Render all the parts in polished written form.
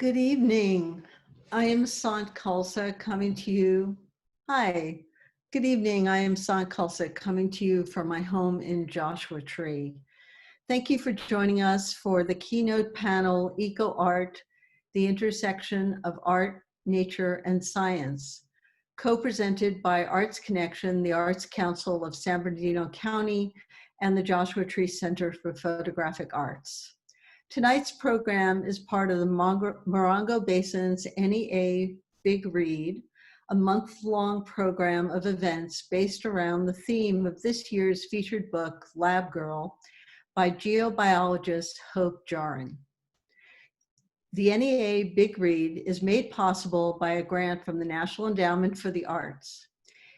Good evening. I am Sant Khalsa coming to you. Hi. Good evening. I am Sant Khalsa coming to you from my home in Joshua Tree. Thank you for joining us for the keynote panel, EcoArt, the intersection of art, nature, and science, co-presented by Arts Connection, the Arts Council of San Bernardino County, and the Joshua Tree Center for Photographic Arts. Tonight's program is part of the Morongo Basin's NEA Big Read, a month-long program of events based around the theme of this year's featured book, Lab Girl, by geobiologist Hope Jarin. The NEA Big Read is made possible by a grant from the National Endowment for the Arts.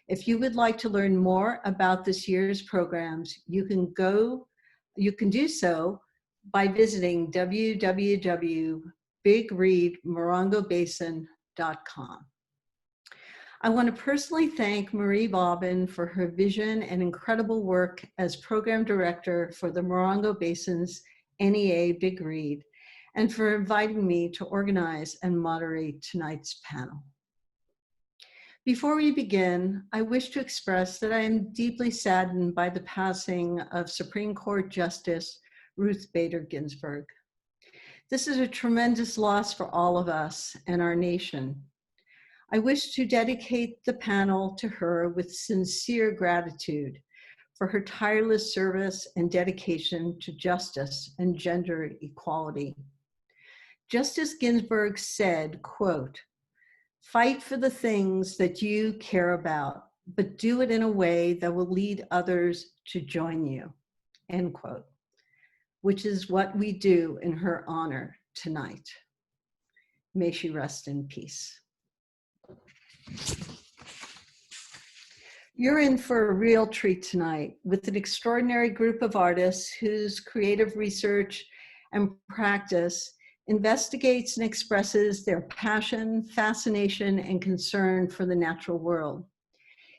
If you would like to learn more about this year's programs, you can do so by visiting www.bigreadmorongobasin.com. I want to personally thank Marie Bobbin for her vision and incredible work as program director for the Morongo Basin's NEA Big Read, and for inviting me to organize and moderate tonight's panel. Before we begin, I wish to express that I am deeply saddened by the passing of Supreme Court Justice Ruth Bader Ginsburg. This is a tremendous loss for all of us and our nation. I wish to dedicate the panel to her with sincere gratitude for her tireless service and dedication to justice and gender equality. Justice Ginsburg said, quote, "Fight for the things that you care about, but do it in a way that will lead others to join you," end quote, which is what we do in her honor tonight. May she rest in peace. You're in for a real treat tonight with an extraordinary group of artists whose creative research and practice investigates and expresses their passion, fascination, and concern for the natural world.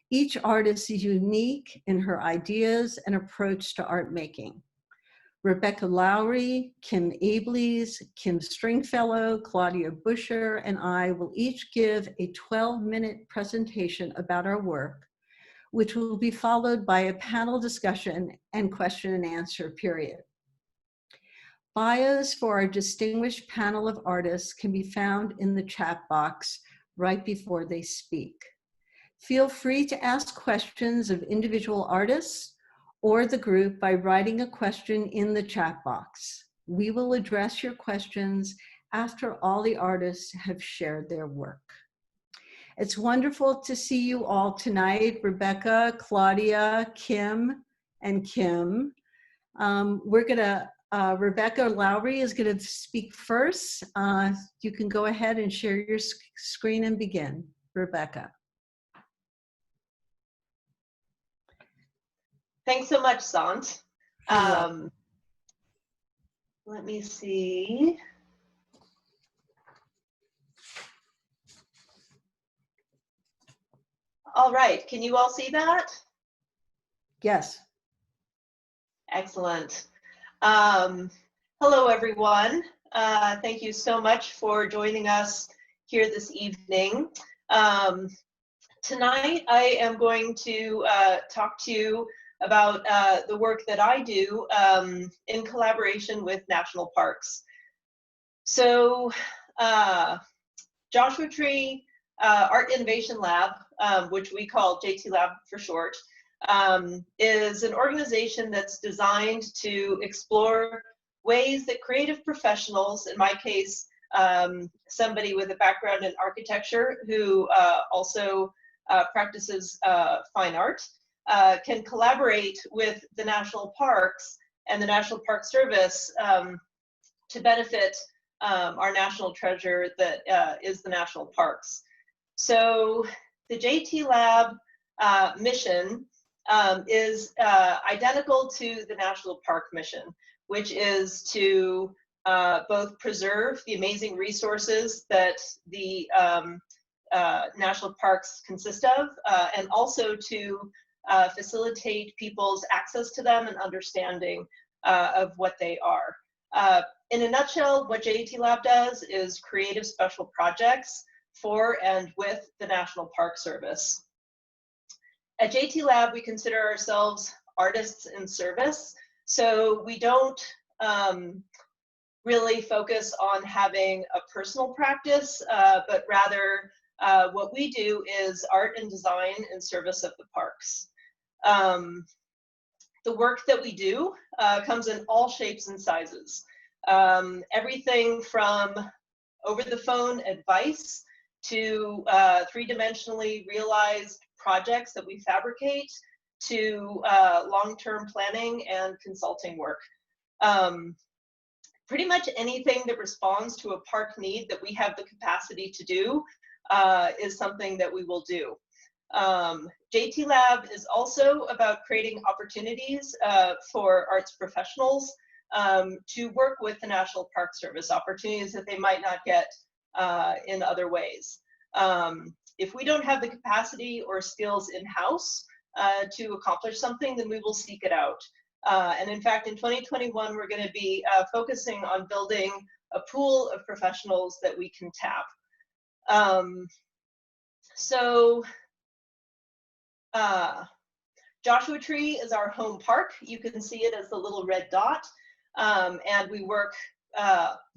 Each artist is unique in her ideas and approach to art making. Rebecca Lowry, Kim Abeles, Kim Stringfellow, Claudia Bucher, and I will each give a 12-minute presentation about our work, which will be followed by a panel discussion and question and answer period. Bios for our distinguished panel of artists can be found in the chat box right before they speak. Feel free to ask questions of individual artists or the group by writing a question in the chat box. We will address your questions after all the artists have shared their work. It's wonderful to see you all tonight, Rebecca, Claudia, Kim, and Kim. Rebecca Lowry is gonna speak first. You can go ahead and share your screen and begin, Rebecca. Thanks so much, Sant. Let me see. All right, can you all see that? Yes. Excellent. Hello, everyone. Thank you so much for joining us here this evening. Tonight, I am going to talk to you about the work that I do in collaboration with national parks. So Joshua Tree Art Innovation Lab, which we call JT Lab for short, is an organization that's designed to explore ways that creative professionals, in my case, somebody with a background in architecture who also practices fine art, can collaborate with the national parks and the National Park Service to benefit our national treasure that is the national parks. So the JT Lab mission is identical to the National Park mission, which is to both preserve the amazing resources that the national parks consist of, and also to facilitate people's access to them and understanding of what they are. In a nutshell, what JT Lab does is creative special projects for and with the National Park Service. At JT Lab, we consider ourselves artists in service. So we don't really focus on having a personal practice, but rather what we do is art and design in service of the parks. The work that we do comes in all shapes and sizes. Everything from over-the-phone advice to three-dimensionally realized projects that we fabricate to long-term planning and consulting work. Pretty much anything that responds to a park need that we have the capacity to do is something that we will do. JT Lab is also about creating opportunities for arts professionals to work with the National Park Service, opportunities that they might not get in other ways. If we don't have the capacity or skills in-house to accomplish something, then we will seek it out. And in fact, in 2021, we're going to be focusing on building a pool of professionals that we can tap. Joshua Tree is our home park. You can see it as the little red dot. And we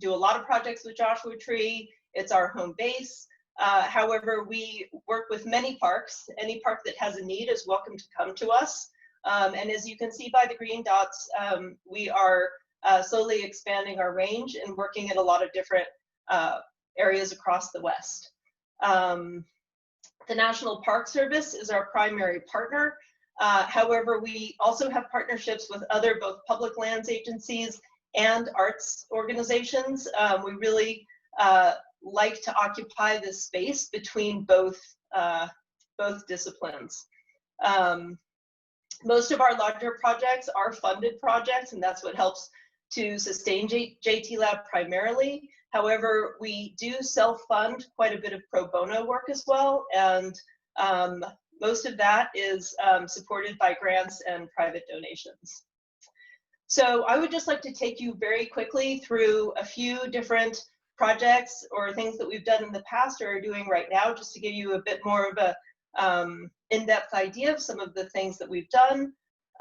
do a lot of projects with Joshua Tree. It's our home base. However, we work with many parks. Any park that has a need is welcome to come to us. And as you can see by the green dots, we are slowly expanding our range and working in a lot of different areas across the West. The National Park Service is our primary partner. However, we also have partnerships with other both public lands agencies and arts organizations. We really like to occupy this space between both disciplines. Most of our larger projects are funded projects, and that's what helps to sustain JT Lab primarily. However, we do self-fund quite a bit of pro bono work as well, and most of that is supported by grants and private donations. So I would just like to take you very quickly through a few different projects or things that we've done in the past or are doing right now, just to give you a bit more of a in-depth idea of some of the things that we've done.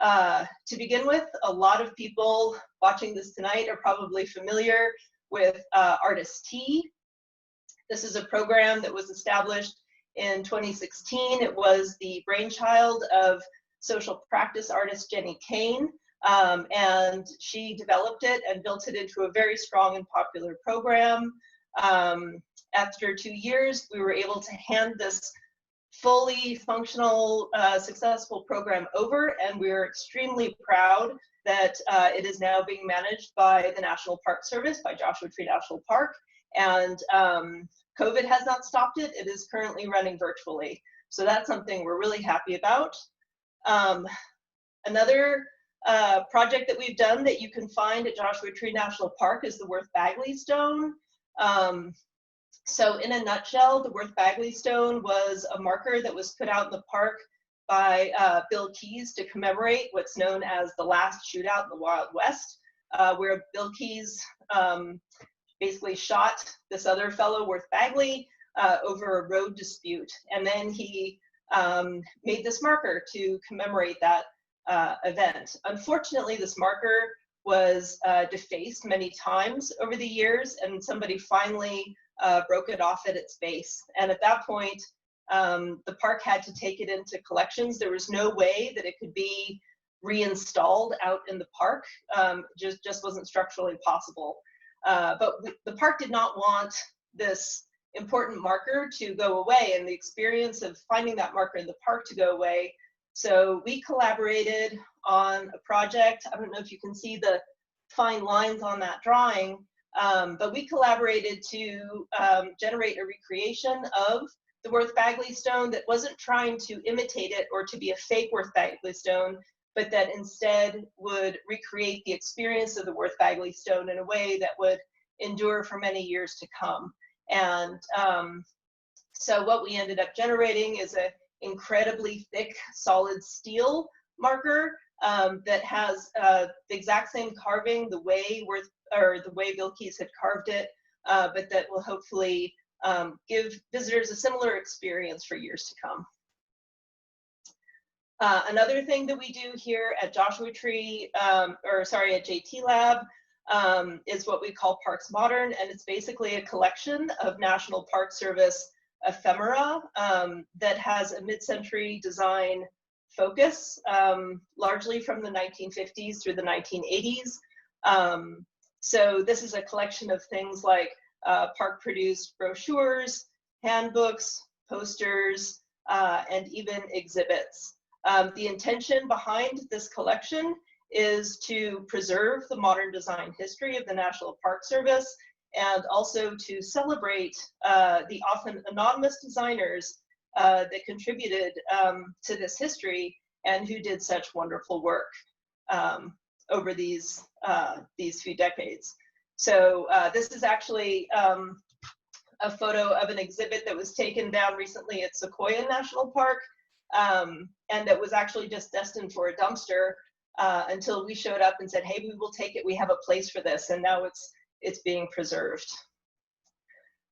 To begin with, a lot of people watching this tonight are probably familiar with Artist Tea. This is a program that was established in 2016. It was the brainchild of social practice artist Jenny Kane, and she developed it and built it into a very strong and popular program. After 2 years, we were able to hand this fully functional, successful program over, and we're extremely proud that it is now being managed by the National Park Service, by Joshua Tree National Park, and COVID has not stopped it. It is currently running virtually. So that's something we're really happy about. Another project that we've done that you can find at Joshua Tree National Park is the Worth Bagley Stone. So in a nutshell, the Worth Bagley Stone was a marker that was put out in the park by Bill Keyes to commemorate what's known as the last shootout in the Wild West, where Bill Keyes basically shot this other fellow, Worth Bagley, over a road dispute. And then he made this marker to commemorate that event. Unfortunately, this marker was defaced many times over the years, and somebody finally broke it off at its base. And at that point, the park had to take it into collections. There was no way that it could be reinstalled out in the park. Just wasn't structurally possible. But the park did not want this important marker to go away, and the experience of finding that marker in the park to go away. So we collaborated on a project. I don't know if you can see the fine lines on that drawing, but we collaborated to generate a recreation of the Worth Bagley Stone that wasn't trying to imitate it or to be a fake Worth Bagley Stone, but that instead would recreate the experience of the Worth Bagley Stone in a way that would endure for many years to come. And so what we ended up generating is an incredibly thick, solid steel marker that has the exact same carving the way Worth or the way Vilkes had carved it, but that will hopefully give visitors a similar experience for years to come. Another thing that we do here at Joshua Tree, at JT Lab, is what we call Parks Modern, and it's basically a collection of National Park Service ephemera that has a mid-century design focus, largely from the 1950s through the 1980s. So this is a collection of things like park-produced brochures, handbooks, posters, and even exhibits. The intention behind this collection is to preserve the modern design history of the National Park Service and also to celebrate the often anonymous designers that contributed to this history and who did such wonderful work over these few decades. So this is actually a photo of an exhibit that was taken down recently at Sequoia National Park, and that was actually just destined for a dumpster until we showed up and said, hey, we will take it, we have a place for this, and now it's being preserved.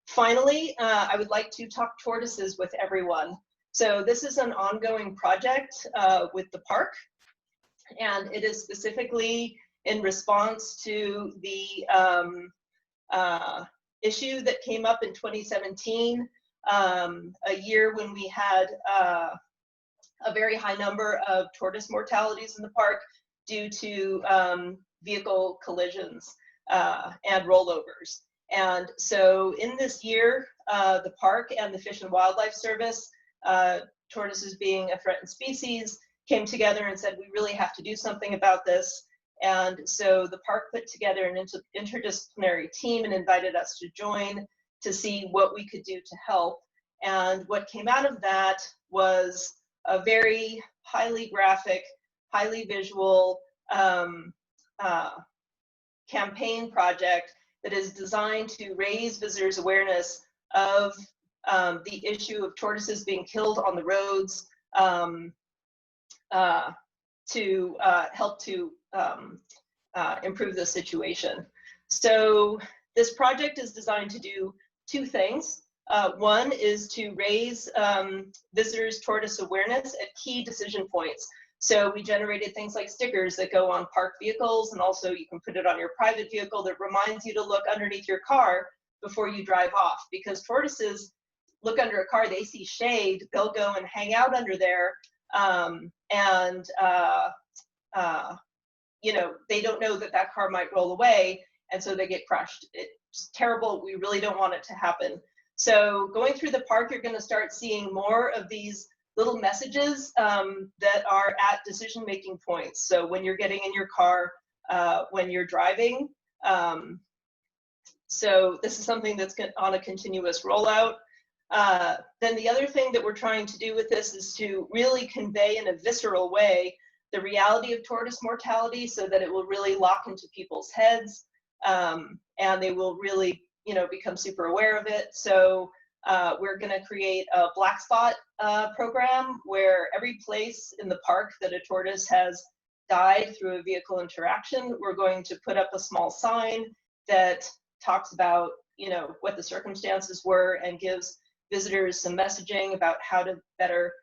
Finally, I would like to talk tortoises with everyone. So this is an ongoing project with the park, and it is specifically in response to the issue that came up in 2017, a year when we had a very high number of tortoise mortalities in the park due to vehicle collisions and rollovers. And so in this year, the park and the Fish and Wildlife Service, tortoises being a threatened species, came together and said, we really have to do something about this. And so the park put together an interdisciplinary team and invited us to join to see what we could do to help. And what came out of that was a very highly graphic, highly visual campaign project that is designed to raise visitors' awareness of the issue of tortoises being killed on the roads, to help to improve the situation. So this project is designed to do two things. One is to raise visitors' tortoise awareness at key decision points. So we generated things like stickers that go on parked vehicles, and also you can put it on your private vehicle that reminds you to look underneath your car before you drive off, because tortoises look under a car, they see shade, they'll go and hang out under there, you know, they don't know that that car might roll away, and so they get crushed. It's terrible. We really don't want it to happen. So going through the park, you're going to start seeing more of these little messages that are at decision-making points. So when you're getting in your car, when you're driving. So this is something that's on a continuous rollout. Then the other thing that we're trying to do with this is to really convey in a visceral way the reality of tortoise mortality, so that it will really lock into people's heads, and they will really, you know, become super aware of it. So we're going to create a black spot program where every place in the park that a tortoise has died through a vehicle interaction, we're going to put up a small sign that talks about, you know, what the circumstances were and gives visitors some messaging about how to better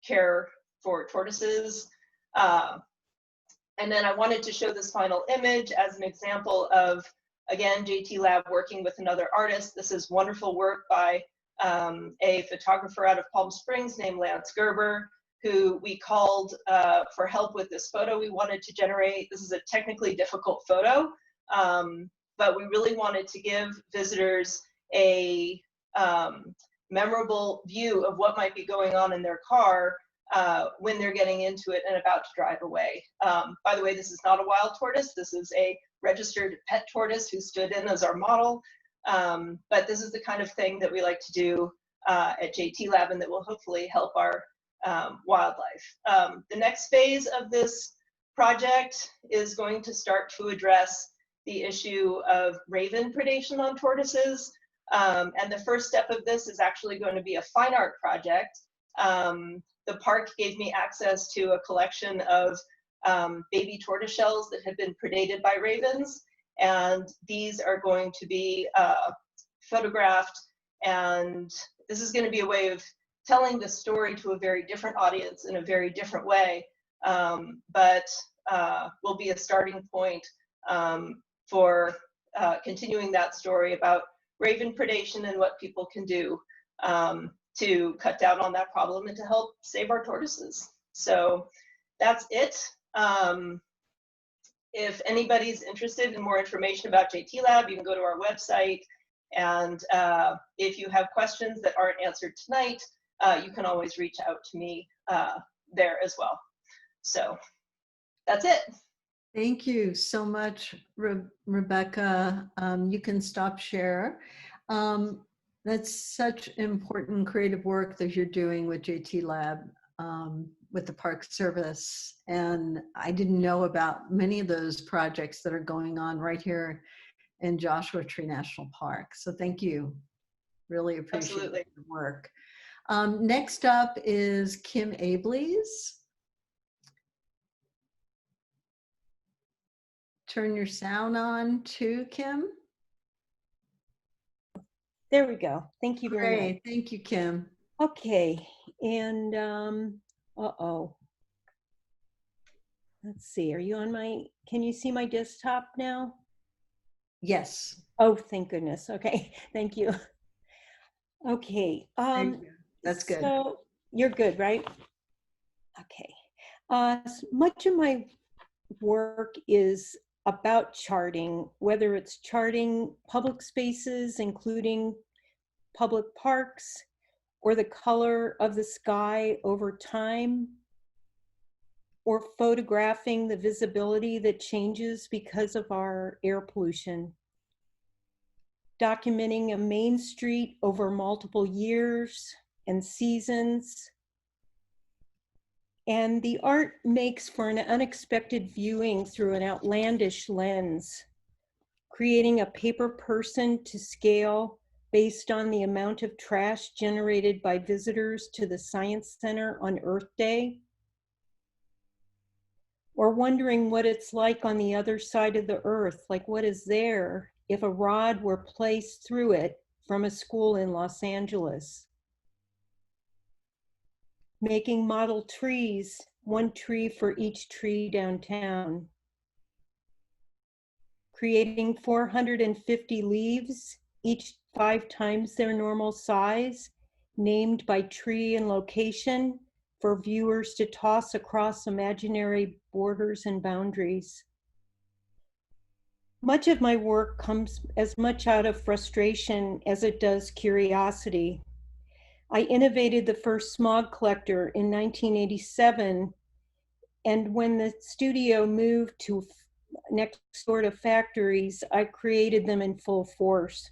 care for tortoises. And then I wanted to show this final image as an example of, again, JT Lab working with another artist. This is wonderful work by a photographer out of Palm Springs named Lance Gerber, who we called for help with this photo we wanted to generate. This is a technically difficult photo, but we really wanted to give visitors a memorable view of what might be going on in their car when they're getting into it and about to drive away. By the way, this is not a wild tortoise. This is a registered pet tortoise who stood in as our model. But this is the kind of thing that we like to do at JT Lab, and that will hopefully help our wildlife. The next phase of this project is going to start to address the issue of raven predation on tortoises. And the first step of this is actually going to be a fine art project. The park gave me access to a collection of baby tortoise shells that had been predated by ravens. And these are going to be photographed, and this is going to be a way of telling the story to a very different audience in a very different way, but will be a starting point for continuing that story about raven predation and what people can do to cut down on that problem and to help save our tortoises. So that's it. If anybody's interested in more information about JT Lab, you can go to our website. And if you have questions that aren't answered tonight, you can always reach out to me there as well. So that's it. Thank you so much, Rebecca. You can stop share. That's such important creative work that you're doing with JT Lab, with the Park Service. And I didn't know about many of those projects that are going on right here in Joshua Tree National Park. So thank you. Really appreciate the work. Next up is Kim Abeles. Turn your sound on too, Kim. There we go. Thank you very much. Great. Thank you, Kim. Okay. And uh-oh. Let's see. Are you on my, can you see my desktop now? Yes. Oh, thank goodness. Okay. Thank you. Okay. Thank you. That's good. So you're good, right? Okay. Much of my work is about charting, whether it's charting public spaces, including public parks, or the color of the sky over time, or photographing the visibility that changes because of our air pollution. Documenting a main street over multiple years and seasons. And the art makes for an unexpected viewing through an outlandish lens, creating a paper person to scale based on the amount of trash generated by visitors to the Science Center on Earth Day, or wondering what it's like on the other side of the earth, like what is there if a rod were placed through it from a school in Los Angeles. Making model trees, one tree for each tree downtown. Creating 450 leaves, each 5 times their normal size, named by tree and location for viewers to toss across imaginary borders and boundaries. Much of my work comes as much out of frustration as it does curiosity. I innovated the first smog collector in 1987, and when the studio moved to next door to factories, I created them in full force.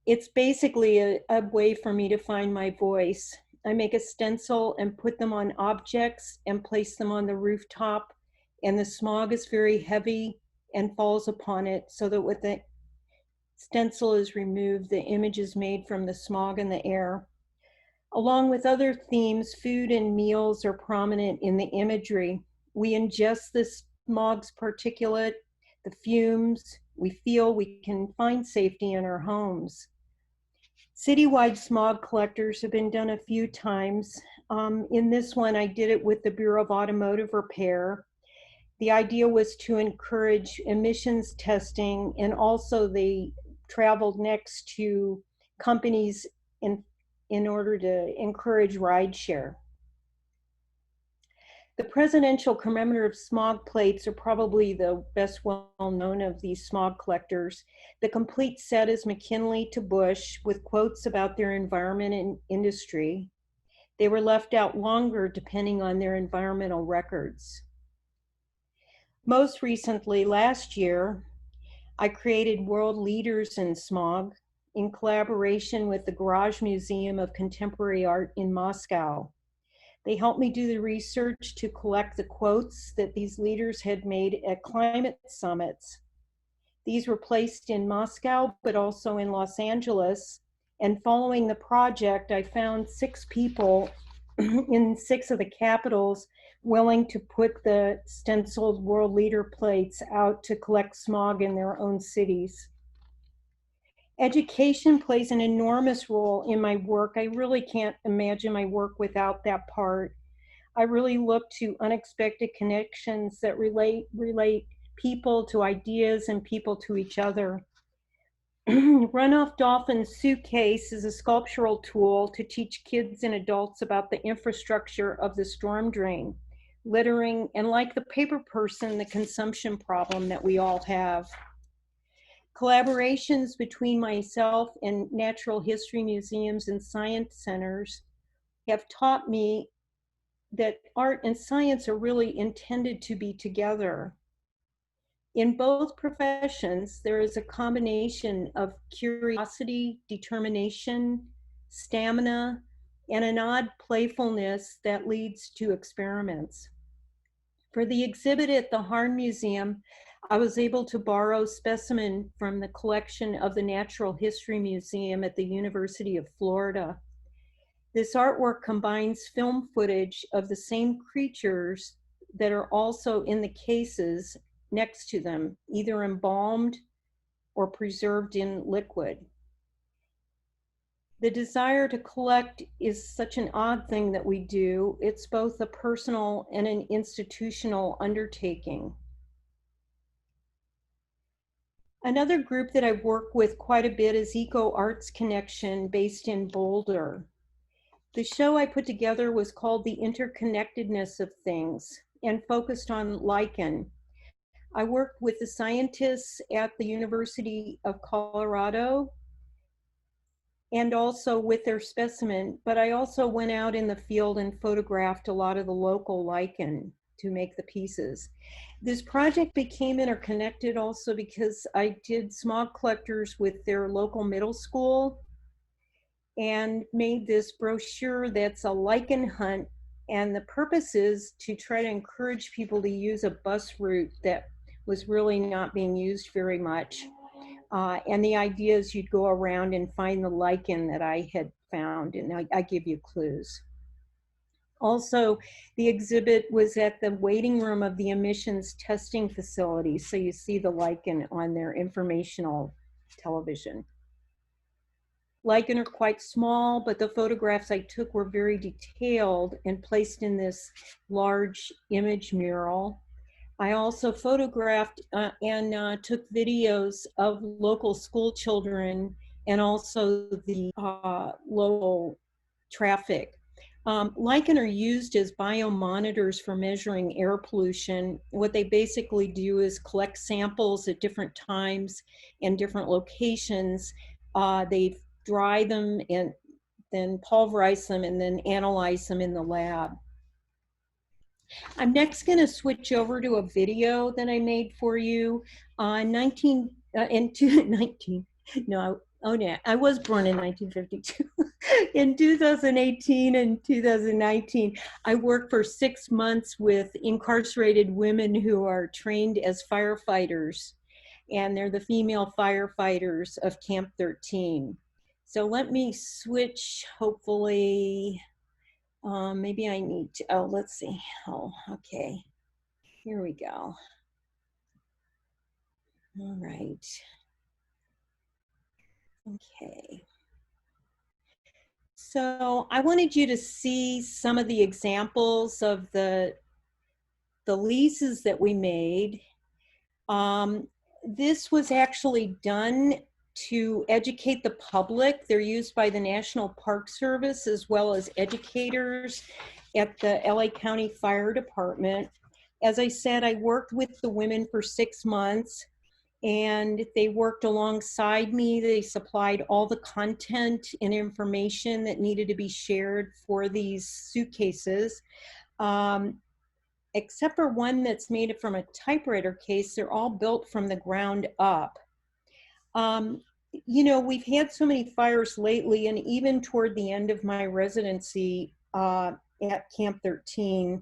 It's basically a way for me to find my voice. I make a stencil and put them on objects and place them on the rooftop, and the smog is very heavy and falls upon it, so that when the stencil is removed, the image is made from the smog in the air. Along with other themes, food and meals are prominent in the imagery. We ingest the smog's particulate, the fumes. We feel we can find safety in our homes. Citywide smog collectors have been done a few times. In this one, I did it with the Bureau of Automotive Repair. The idea was to encourage emissions testing, and also they traveled next to companies in order to encourage rideshare. The presidential commemorative smog plates are probably the best well-known of these smog collectors. The complete set is McKinley to Bush with quotes about their environment and industry. They were left out longer depending on their environmental records. Most recently, last year, I created World Leaders in Smog in collaboration with the Garage Museum of Contemporary Art in Moscow. They helped me do the research to collect the quotes that these leaders had made at climate summits. These were placed in Moscow, but also in Los Angeles. And following the project, I found 6 people in 6 of the capitals willing to put the stenciled world leader plates out to collect smog in their own cities. Education plays an enormous role in my work. I really can't imagine my work without that part. I really look to unexpected connections that relate people to ideas and people to each other. Runoff Dolphin Suitcase is a sculptural tool to teach kids and adults about the infrastructure of the storm drain, littering, and like the paper person, the consumption problem that we all have. Collaborations between myself and natural history museums and science centers have taught me that art and science are really intended to be together. In both professions, there is a combination of curiosity, determination, stamina, and an odd playfulness that leads to experiments. For the exhibit at the Harn Museum, I was able to borrow a specimen from the collection of the Natural History Museum at the University of Florida. This artwork combines film footage of the same creatures that are also in the cases next to them, either embalmed or preserved in liquid. The desire to collect is such an odd thing that we do. It's both a personal and an institutional undertaking. Another group that I work with quite a bit is EcoArts Connection, based in Boulder. The show I put together was called The Interconnectedness of Things and focused on lichen. I worked with the scientists at the University of Colorado and also with their specimen, but I also went out in the field and photographed a lot of the local lichen to make the pieces. This project became interconnected also because I did smog collectors with their local middle school and made this brochure that's a lichen hunt. And the purpose is to try to encourage people to use a bus route that was really not being used very much. And the idea is you'd go around and find the lichen that I had found, and I give you clues. Also, the exhibit was at the waiting room of the emissions testing facility, so you see the lichen on their informational television. Lichen are quite small, but the photographs I took were very detailed and placed in this large image mural. I also photographed and took videos of local school children and also the local traffic. Lichen are used as biomonitors for measuring air pollution. What they basically do is collect samples at different times and different locations. They dry them and then pulverize them and then analyze them in the lab. I'm next going to switch over to a video that I made for you. I was born in 1952. In 2018 and 2019, I worked for 6 months with incarcerated women who are trained as firefighters, and they're the female firefighters of Camp 13. So let me switch, hopefully. Maybe I need to, oh, let's see. Oh, okay. Here we go. All right. Okay. So I wanted you to see some of the examples of the leases that we made. This was actually done to educate the public. They're used by the National Park Service as well as educators at the LA County Fire Department. As I said, I worked with the women for 6 months and they worked alongside me. They supplied all the content and information that needed to be shared for these suitcases. Except for one that's made from a typewriter case, they're all built from the ground up. You know, we've had so many fires lately, and even toward the end of my residency at Camp 13,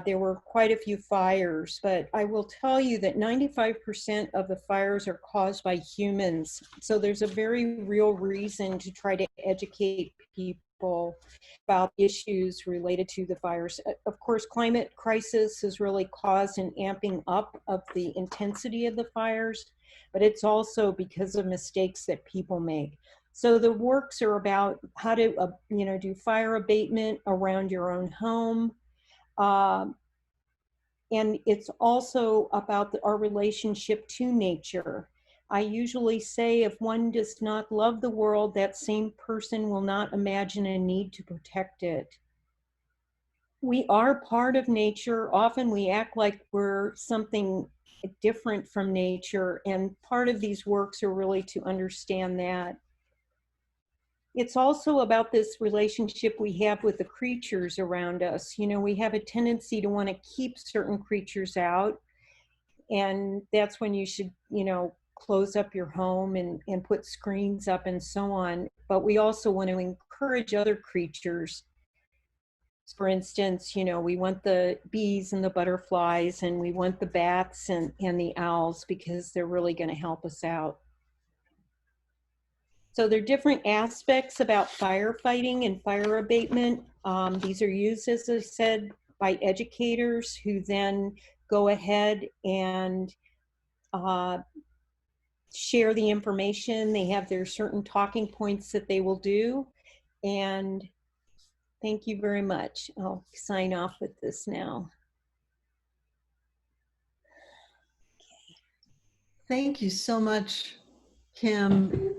there were quite a few fires, but I will tell you that 95% of the fires are caused by humans. So there's a very real reason to try to educate people about issues related to the fires. Of course, climate crisis has really caused an amping up of the intensity of the fires, but it's also because of mistakes that people make. So the works are about how to, do fire abatement around your own home. And it's also about our relationship to nature. I usually say if one does not love the world, that same person will not imagine a need to protect it. We are part of nature. Often we act like we're something different from nature, and part of these works are really to understand that. It's also about this relationship we have with the creatures around us. You know, we have a tendency to want to keep certain creatures out, and that's when you should, close up your home and put screens up and so on. But we also want to encourage other creatures. For instance, we want the bees and the butterflies, and we want the bats and the owls, because they're really going to help us out. So there are different aspects about firefighting and fire abatement. These are used, as I said, by educators who then go ahead and share the information. They have their certain talking points that they will do. And thank you very much. I'll sign off with this now. Thank you so much, Kim.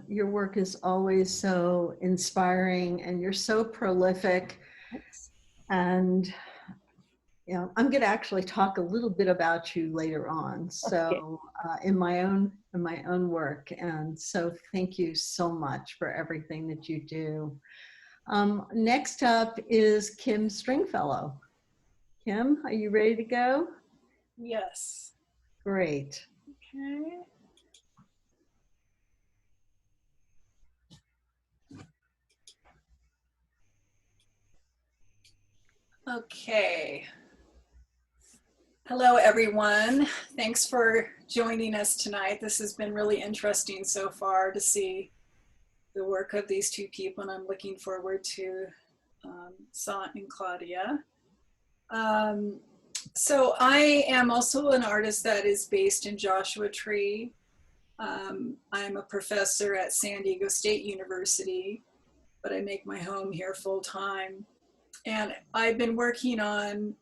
Your work is always so inspiring, and you're so prolific. And I'm going to actually talk a little bit about you later on. So in my own work. And so thank you so much for everything that you do. Next up is Kim Stringfellow. Kim, are you ready to go? Yes. Great. Okay. Okay. Hello, everyone. Thanks for joining us tonight. This has been really interesting so far to see the work of these two people, and I'm looking forward to Sant and Claudia. So I am also an artist that is based in Joshua Tree. I'm a professor at San Diego State University, but I make my home here full time. And I've been working on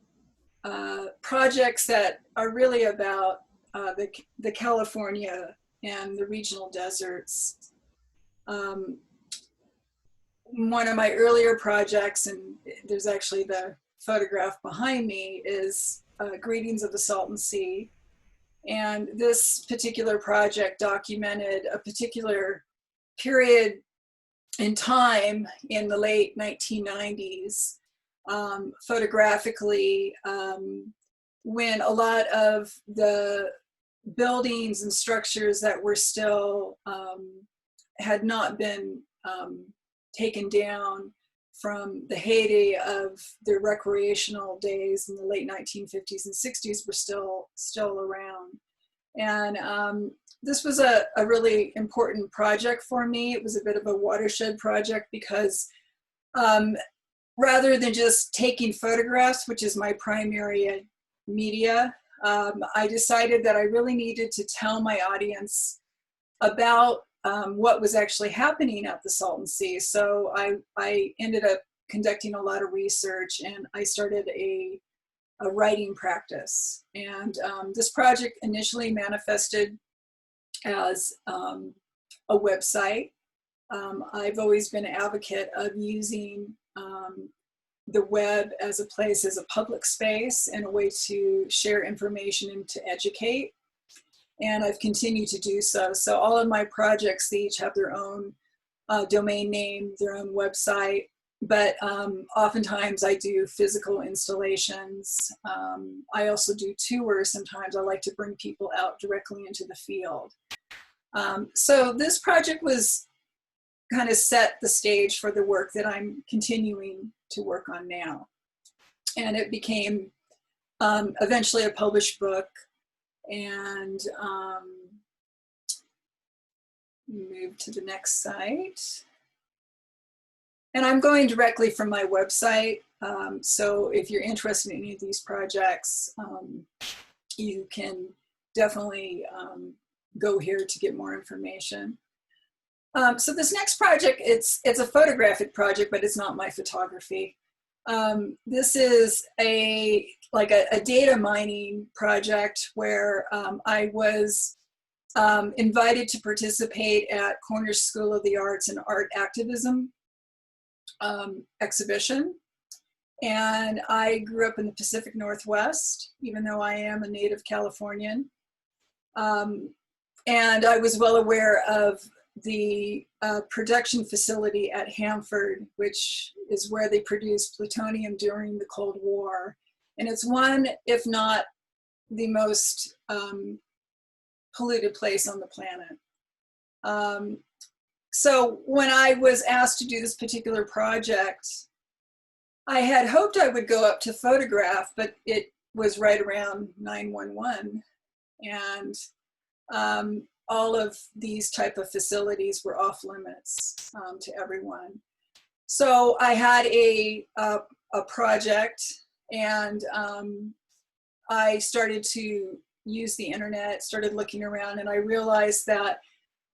projects that are really about the California and the regional deserts. One of my earlier projects, and there's actually the photograph behind me, is Greetings of the Salton Sea. And this particular project documented a particular period in time in the late 1990s, photographically, when a lot of the buildings and structures that were still had not been taken down from the heyday of their recreational days in the late 1950s and 60s were still around. And this was a really important project for me. It was a bit of a watershed project because rather than just taking photographs, which is my primary media, I decided that I really needed to tell my audience about what was actually happening at the Salton Sea. So I ended up conducting a lot of research, and I started a writing practice. And this project initially manifested as a website. I've always been an advocate of using the web as a place, as a public space, and a way to share information and to educate. And I've continued to do so. So all of my projects, they each have their own domain name, their own website, but oftentimes I do physical installations. I also do tours. Sometimes I like to bring people out directly into the field. So this project was kind of set the stage for the work that I'm continuing to work on now. And it became eventually a published book. And move to the next site. And I'm going directly from my website. So if you're interested in any of these projects, you can definitely go here to get more information. So this next project, it's a photographic project, but it's not my photography. This is a data mining project where I was invited to participate at Cornish School of the Arts and Art Activism exhibition. And I grew up in the Pacific Northwest, even though I am a native Californian. And I was well aware of the production facility at Hanford, which is where they produced plutonium during the Cold War. And it's one, if not the most polluted place on the planet. So when I was asked to do this particular project, I had hoped I would go up to photograph, but it was right around 9/11. And all of these type of facilities were off limits to everyone. So I had a project, and I started to use the internet, started looking around, and I realized that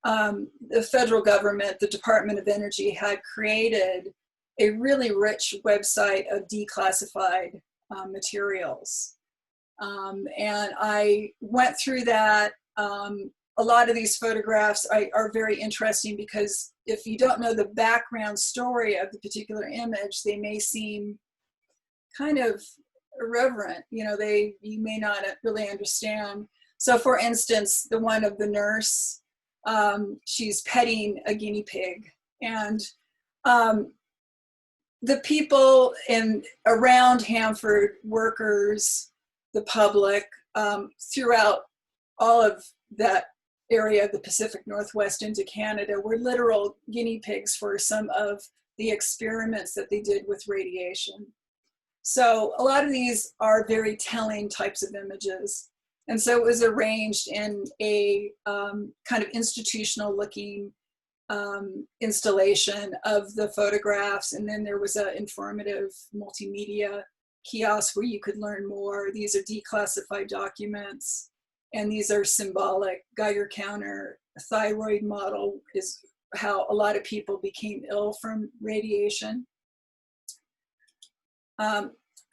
the federal government, the Department of Energy, had created a really rich website of declassified materials. And I went through that. A lot of these photographs are very interesting because if you don't know the background story of the particular image, they may seem kind of irreverent. You may not really understand. So for instance, the one of the nurse, she's petting a guinea pig, and the people around Hanford, workers, the public, throughout all of that area of the Pacific Northwest into Canada, were literal guinea pigs for some of the experiments that they did with radiation. So a lot of these are very telling types of images. And so it was arranged in a kind of institutional looking installation of the photographs. And then there was an informative multimedia kiosk where you could learn more. These are declassified documents, and these are symbolic. Geiger counter, a thyroid model is how a lot of people became ill from radiation.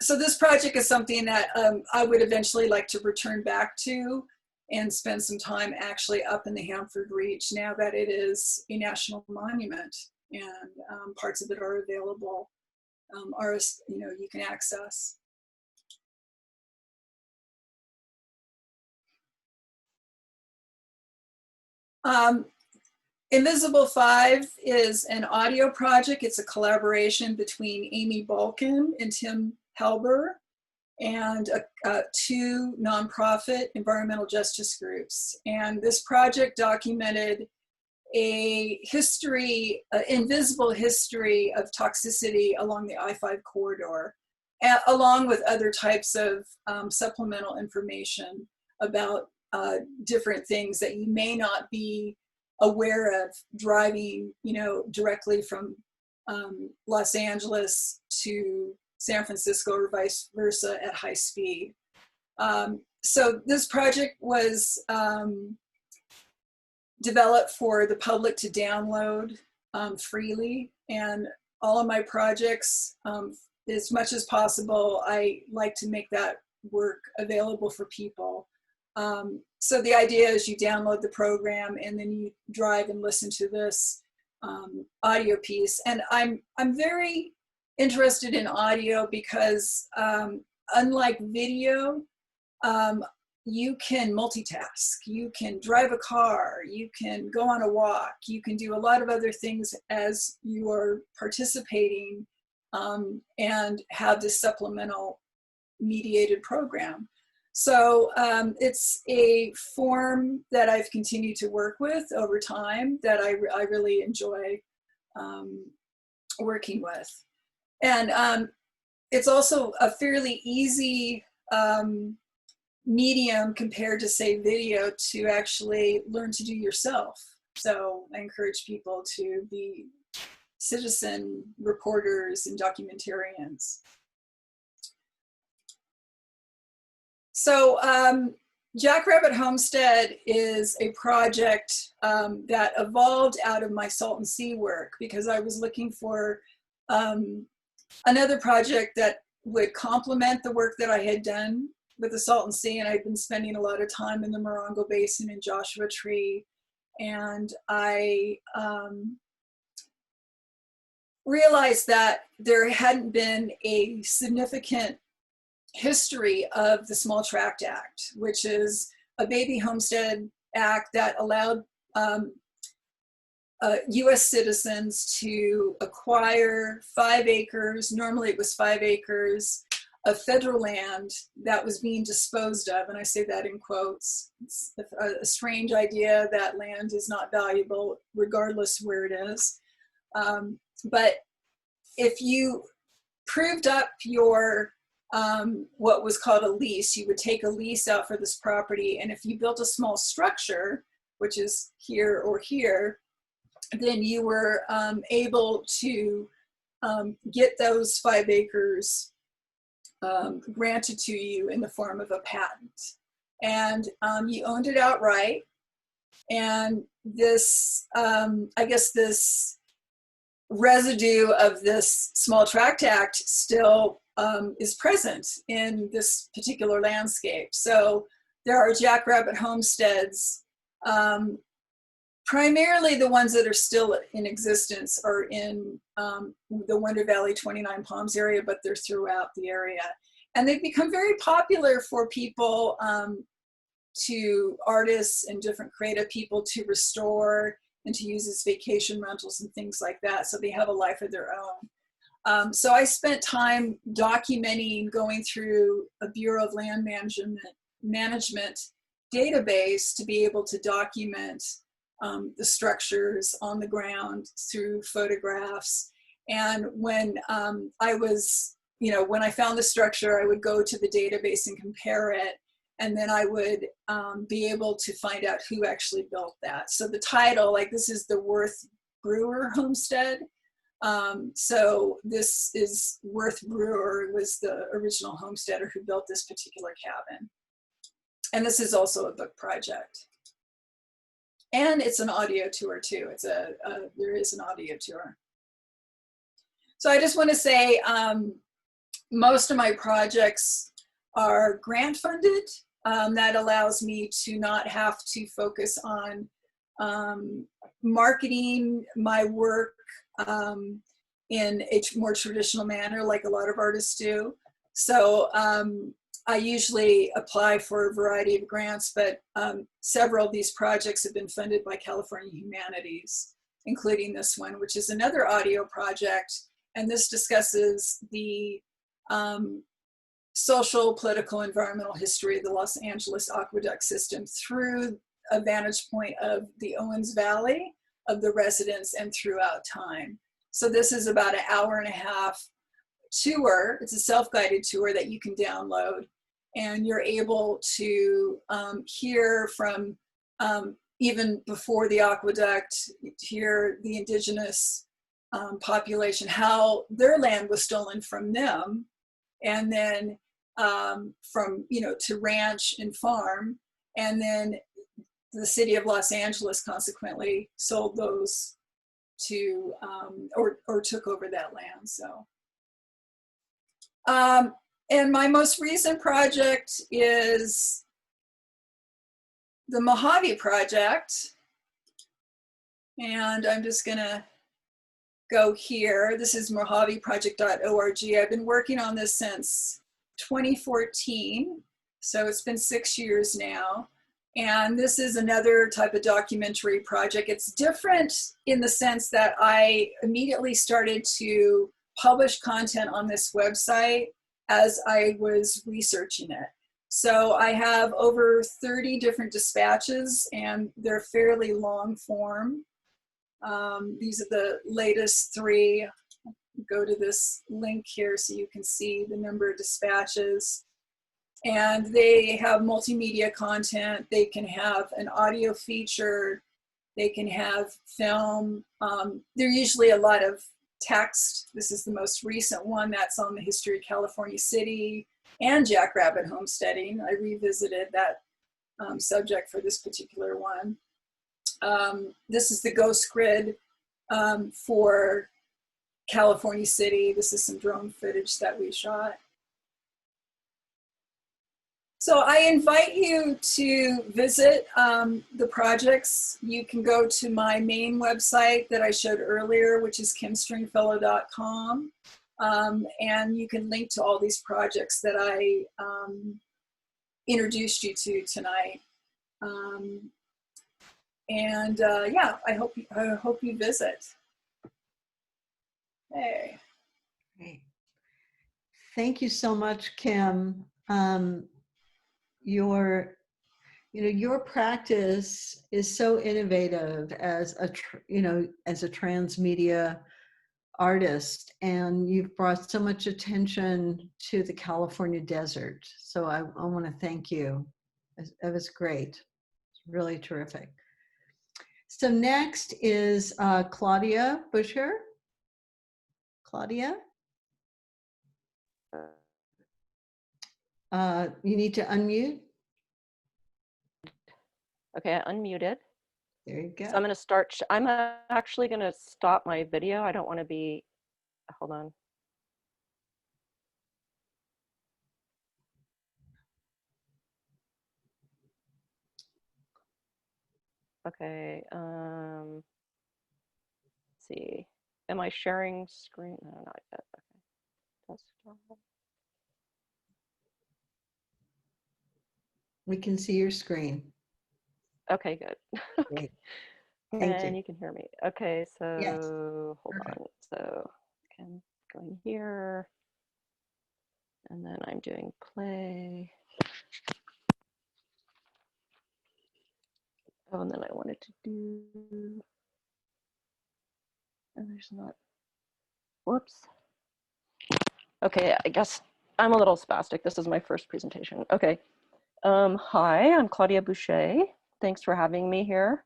So this project is something that I would eventually like to return back to and spend some time actually up in the Hanford Reach now that it is a national monument, and parts of it are available, you can access. Invisible 5 is an audio project. It's a collaboration between Amy Balkin and Tim Helber and two nonprofit environmental justice groups. And this project documented a history, invisible history of toxicity along the I-5 corridor, along with other types of supplemental information about different things that you may not be aware of driving, directly from Los Angeles to San Francisco or vice versa at high speed. So this project was developed for the public to download freely, and all of my projects, as much as possible, I like to make that work available for people. So the idea is you download the program and then you drive and listen to this audio piece. And I'm very interested in audio because unlike video, you can multitask. You can drive a car, you can go on a walk, you can do a lot of other things as you are participating and have this supplemental mediated program. So it's a form that I've continued to work with over time that I really enjoy working with. And it's also a fairly easy medium compared to, say, video to actually learn to do yourself. So I encourage people to be citizen reporters and documentarians. So Jackrabbit Homestead is a project that evolved out of my Salt and Sea work, because I was looking for another project that would complement the work that I had done with the Salt and Sea, and I'd been spending a lot of time in the Morongo Basin and Joshua Tree, and I realized that there hadn't been a significant history of the Small Tract Act, which is a baby homestead act that allowed US citizens to acquire 5 acres, normally it was 5 acres, of federal land that was being disposed of, and I say that in quotes. It's a strange idea that land is not valuable regardless where it is. But if you proved up your what was called a lease, you would take a lease out for this property, and if you built a small structure, which is here or here, then you were able to get those 5 acres granted to you in the form of a patent. And you owned it outright. And this, I guess this residue of this Small Tract Act still is present in this particular landscape. So there are jackrabbit homesteads. Primarily the ones that are still in existence are in the Wonder Valley 29 Palms area, but they're throughout the area. And they've become very popular for people, to artists and different creative people to restore and to use as vacation rentals and things like that. So they have a life of their own. So I spent time documenting, going through a Bureau of Land Management database to be able to document the structures on the ground through photographs. And when I was, when I found the structure, I would go to the database and compare it. And then I would be able to find out who actually built that. So the title, like this is the Worth Brewer Homestead. So this is Worth Brewer, was the original homesteader who built this particular cabin. And this is also a book project. And it's an audio tour too. It's there is an audio tour. So I just want to say, most of my projects are grant funded. That allows me to not have to focus on marketing my work in a more traditional manner like a lot of artists do. So I usually apply for a variety of grants, but several of these projects have been funded by California Humanities, including this one, which is another audio project. And this discusses the social, political, environmental history of the Los Angeles aqueduct system through a vantage point of the Owens Valley, of the residents, and throughout time. So this is about an hour-and-a-half tour. It's a self-guided tour that you can download, and you're able to hear from even before the aqueduct, hear the indigenous population, how their land was stolen from them, and then from, to ranch and farm, and then the city of Los Angeles consequently sold those to, or took over that land, so. And my most recent project is the Mojave Project. And I'm just gonna go here. This is mojaveproject.org. I've been working on this since 2014. So it's been 6 years now. And this is another type of documentary project. It's different in the sense that I immediately started to publish content on this website as I was researching it. So I have over 30 different dispatches, and they're fairly long form. These are the latest 3. go to this link here so you can see the number of dispatches. And they have multimedia content. They can have an audio feature. They can have film. They're usually a lot of text. This is the most recent one that's on the history of California City and Jackrabbit homesteading. I revisited that subject for this particular one. This is the ghost grid for California City. This is some drone footage that we shot. So I invite you to visit the projects. You can go to my main website that I showed earlier, which is kimstringfellow.com. And you can link to all these projects that I introduced you to tonight. Yeah, I hope you visit. Hey. Great. Thank you so much, Kim. Your practice is so innovative as a transmedia artist, and you've brought so much attention to the California desert. So I want to thank you. It was great. It's really terrific. So next is Claudia Bucher. Claudia? You need to unmute. Okay, I unmuted. There you go. So I'm going to start. I'm actually going to stop my video. I don't want to be, hold on. Okay, let's see. Am I sharing screen? No, not yet. Okay. Desktop. We can see your screen. Okay, good. Great. Thank And you. you can hear me. Okay, so Yes. hold Perfect. on. So I'm going here. And then I'm doing play. Oh, and then I wanted to do, and there's not, whoops. Okay, I guess I'm a little spastic. This is my first presentation. Okay. Hi, I'm Claudia Bucher. Thanks for having me here.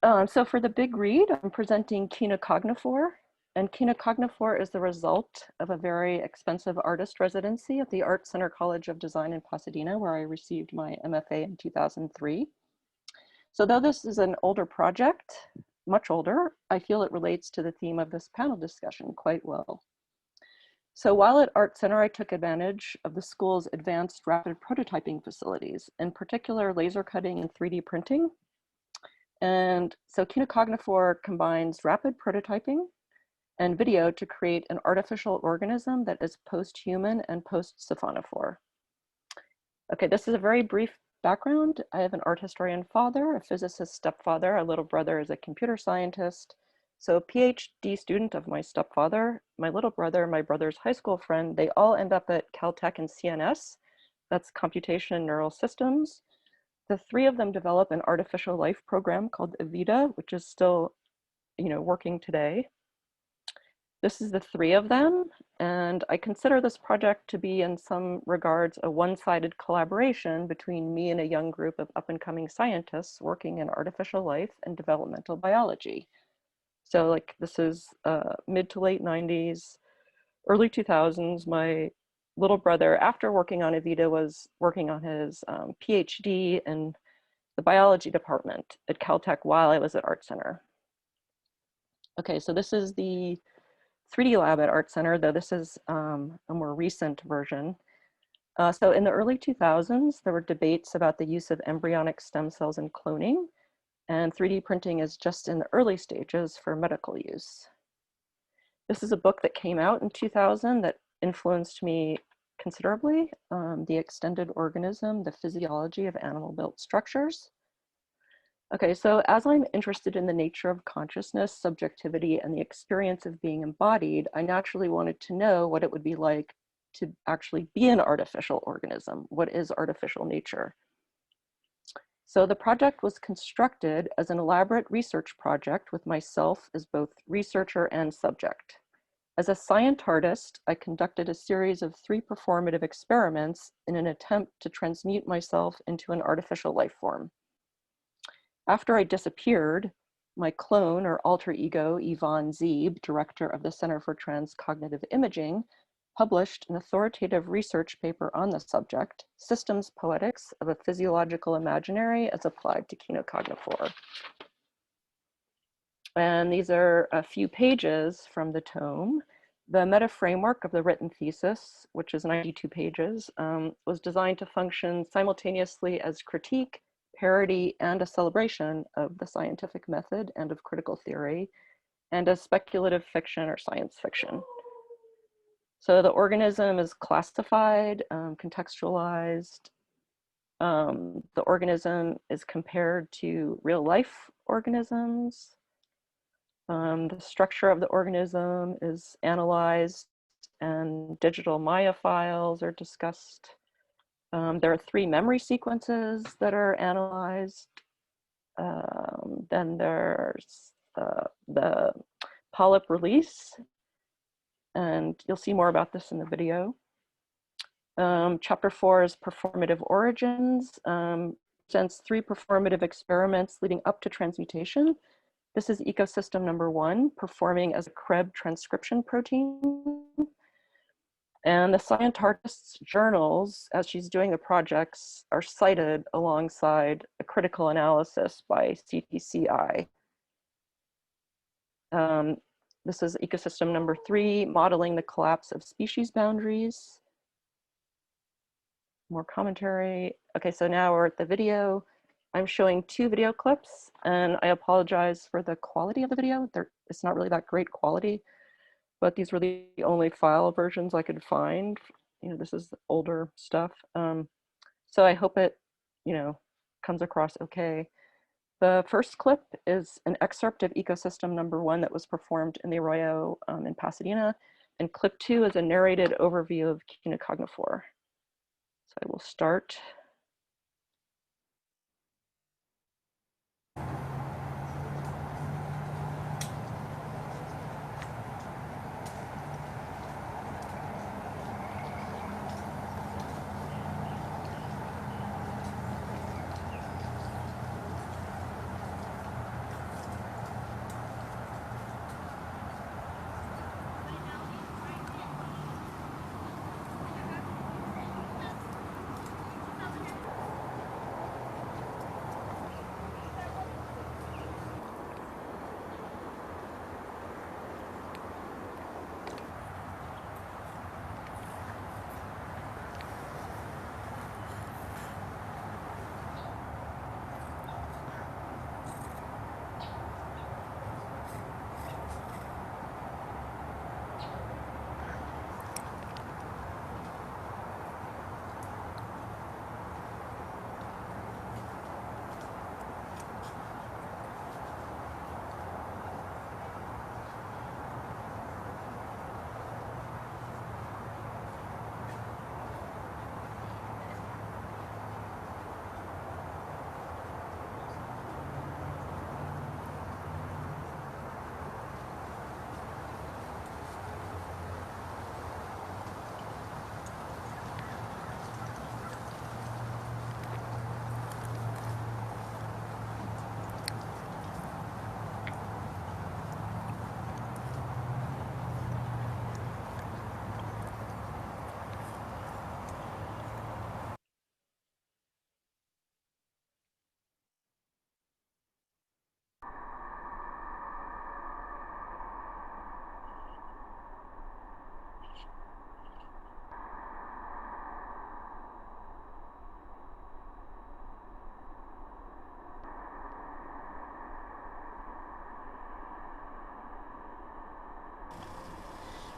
So for the big read, I'm presenting Kina Cognifor. And Kina Cognifor is the result of a very expensive artist residency at the Art Center College of Design in Pasadena, where I received my MFA in 2003. So though this is an older project, much older, I feel it relates to the theme of this panel discussion quite well. So while at Art Center, I took advantage of the school's advanced rapid prototyping facilities, in particular laser cutting and 3D printing. And so Kina Cognifor combines rapid prototyping and video to create an artificial organism that is post-human and post-siphonophore. Okay, this is a very brief background. I have an art historian father, a physicist stepfather, a little brother is a computer scientist. So PhD student of my stepfather, my little brother, my brother's high school friend, they all end up at Caltech and CNS. That's Computation and Neural Systems. The three of them develop an artificial life program called Evita, which is still, working today. This is the three of them, and I consider this project to be in some regards a one-sided collaboration between me and a young group of up-and-coming scientists working in artificial life and developmental biology. So like this is mid to late 90s, early 2000s, my little brother, after working on Evita, was working on his PhD in the biology department at Caltech while I was at Art Center. Okay, so this is the 3D lab at Art Center, though this is a more recent version. So in the early 2000s, there were debates about the use of embryonic stem cells in cloning, and 3D printing is just in the early stages for medical use. This is a book that came out in 2000 that influenced me considerably, The Extended Organism, the Physiology of Animal-Built Structures. Okay, so as I'm interested in the nature of consciousness, subjectivity, and the experience of being embodied, I naturally wanted to know what it would be like to actually be an artificial organism. What is artificial nature? So the project was constructed as an elaborate research project with myself as both researcher and subject. As a scientist, I conducted a series of 3 performative experiments in an attempt to transmute myself into an artificial life form. After I disappeared, my clone or alter ego, Yvonne Zeeb, director of the Center for Transcognitive Imaging, published an authoritative research paper on the subject, Systems Poetics of a Physiological Imaginary as Applied to Kinocognifore. And these are a few pages from the tome. The meta framework of the written thesis, which is 92 pages, was designed to function simultaneously as critique, parody, and a celebration of the scientific method and of critical theory, and as speculative fiction or science fiction. So the organism is classified, contextualized. The organism is compared to real life organisms. The structure of the organism is analyzed, and digital Maya files are discussed. There are 3 memory sequences that are analyzed. Then there's the polyp release, and you'll see more about this in the video. Chapter 4 is performative origins, presents 3 performative experiments leading up to transmutation. This is ecosystem number 1, performing as a Krebs transcription protein. And the scientist's journals, as she's doing the projects, are cited alongside a critical analysis by CTCI. This is ecosystem number 3, modeling the collapse of species boundaries. More commentary. Okay, so now we're at the video. I'm showing 2 video clips, and I apologize for the quality of the video. It's not really that great quality, but these were the only file versions I could find. You know, this is older stuff. So I hope it, comes across okay. The first clip is an excerpt of ecosystem number 1 that was performed in the Arroyo in Pasadena, and clip 2 is a narrated overview of Kinocognifore. So I will start.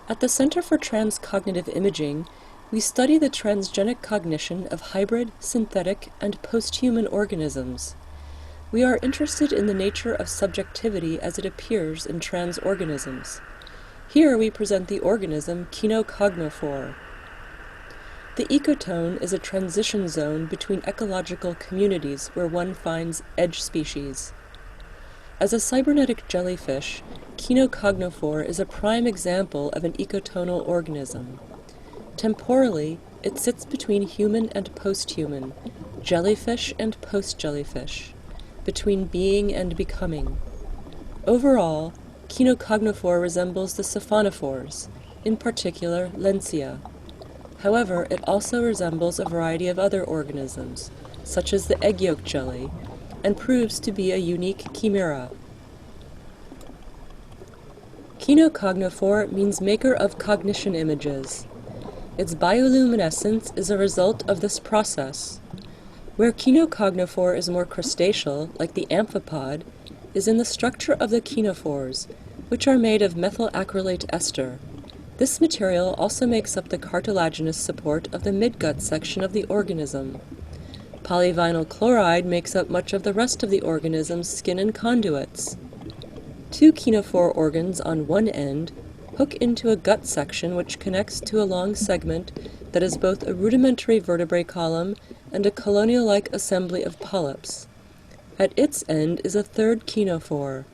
At the Center for Transcognitive Imaging, we study the transgenic cognition of hybrid, synthetic, and post-human organisms. We are interested in the nature of subjectivity as it appears in trans organisms. Here we present the organism Kinocognifore. The ecotone is a transition zone between ecological communities where one finds edge species. As a cybernetic jellyfish, Chenocognivore is a prime example of an ecotonal organism. Temporally, it sits between human and post-human, jellyfish and post-jellyfish, between being and becoming. Overall, Chenocognivore resembles the siphonophores, in particular Lensia. However, it also resembles a variety of other organisms, such as the egg yolk jelly, and proves to be a unique chimera. Chenocognivore means maker of cognition images. Its bioluminescence is a result of this process. Where Chenocognivore is more crustaceal, like the amphipod, is in the structure of the chenophores, which are made of methyl acrylate ester. This material also makes up the cartilaginous support of the midgut section of the organism. Polyvinyl chloride makes up much of the rest of the organism's skin and conduits. Two chenophore organs on one end hook into a gut section which connects to a long segment that is both a rudimentary vertebrae column and a colonial-like assembly of polyps. At its end is a third chenophore.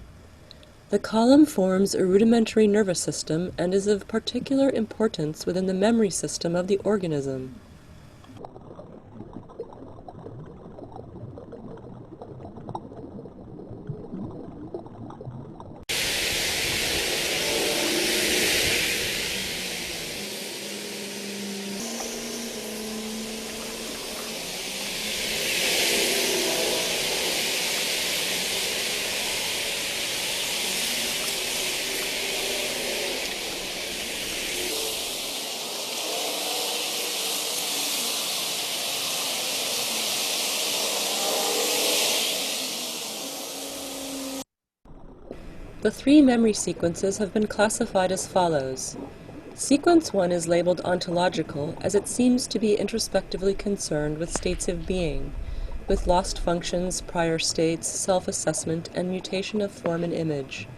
The column forms a rudimentary nervous system and is of particular importance within the memory system of the organism. The three memory sequences have been classified as follows. Sequence 1 is labeled ontological as it seems to be introspectively concerned with states of being, with lost functions, prior states, self-assessment, and mutation of form and image.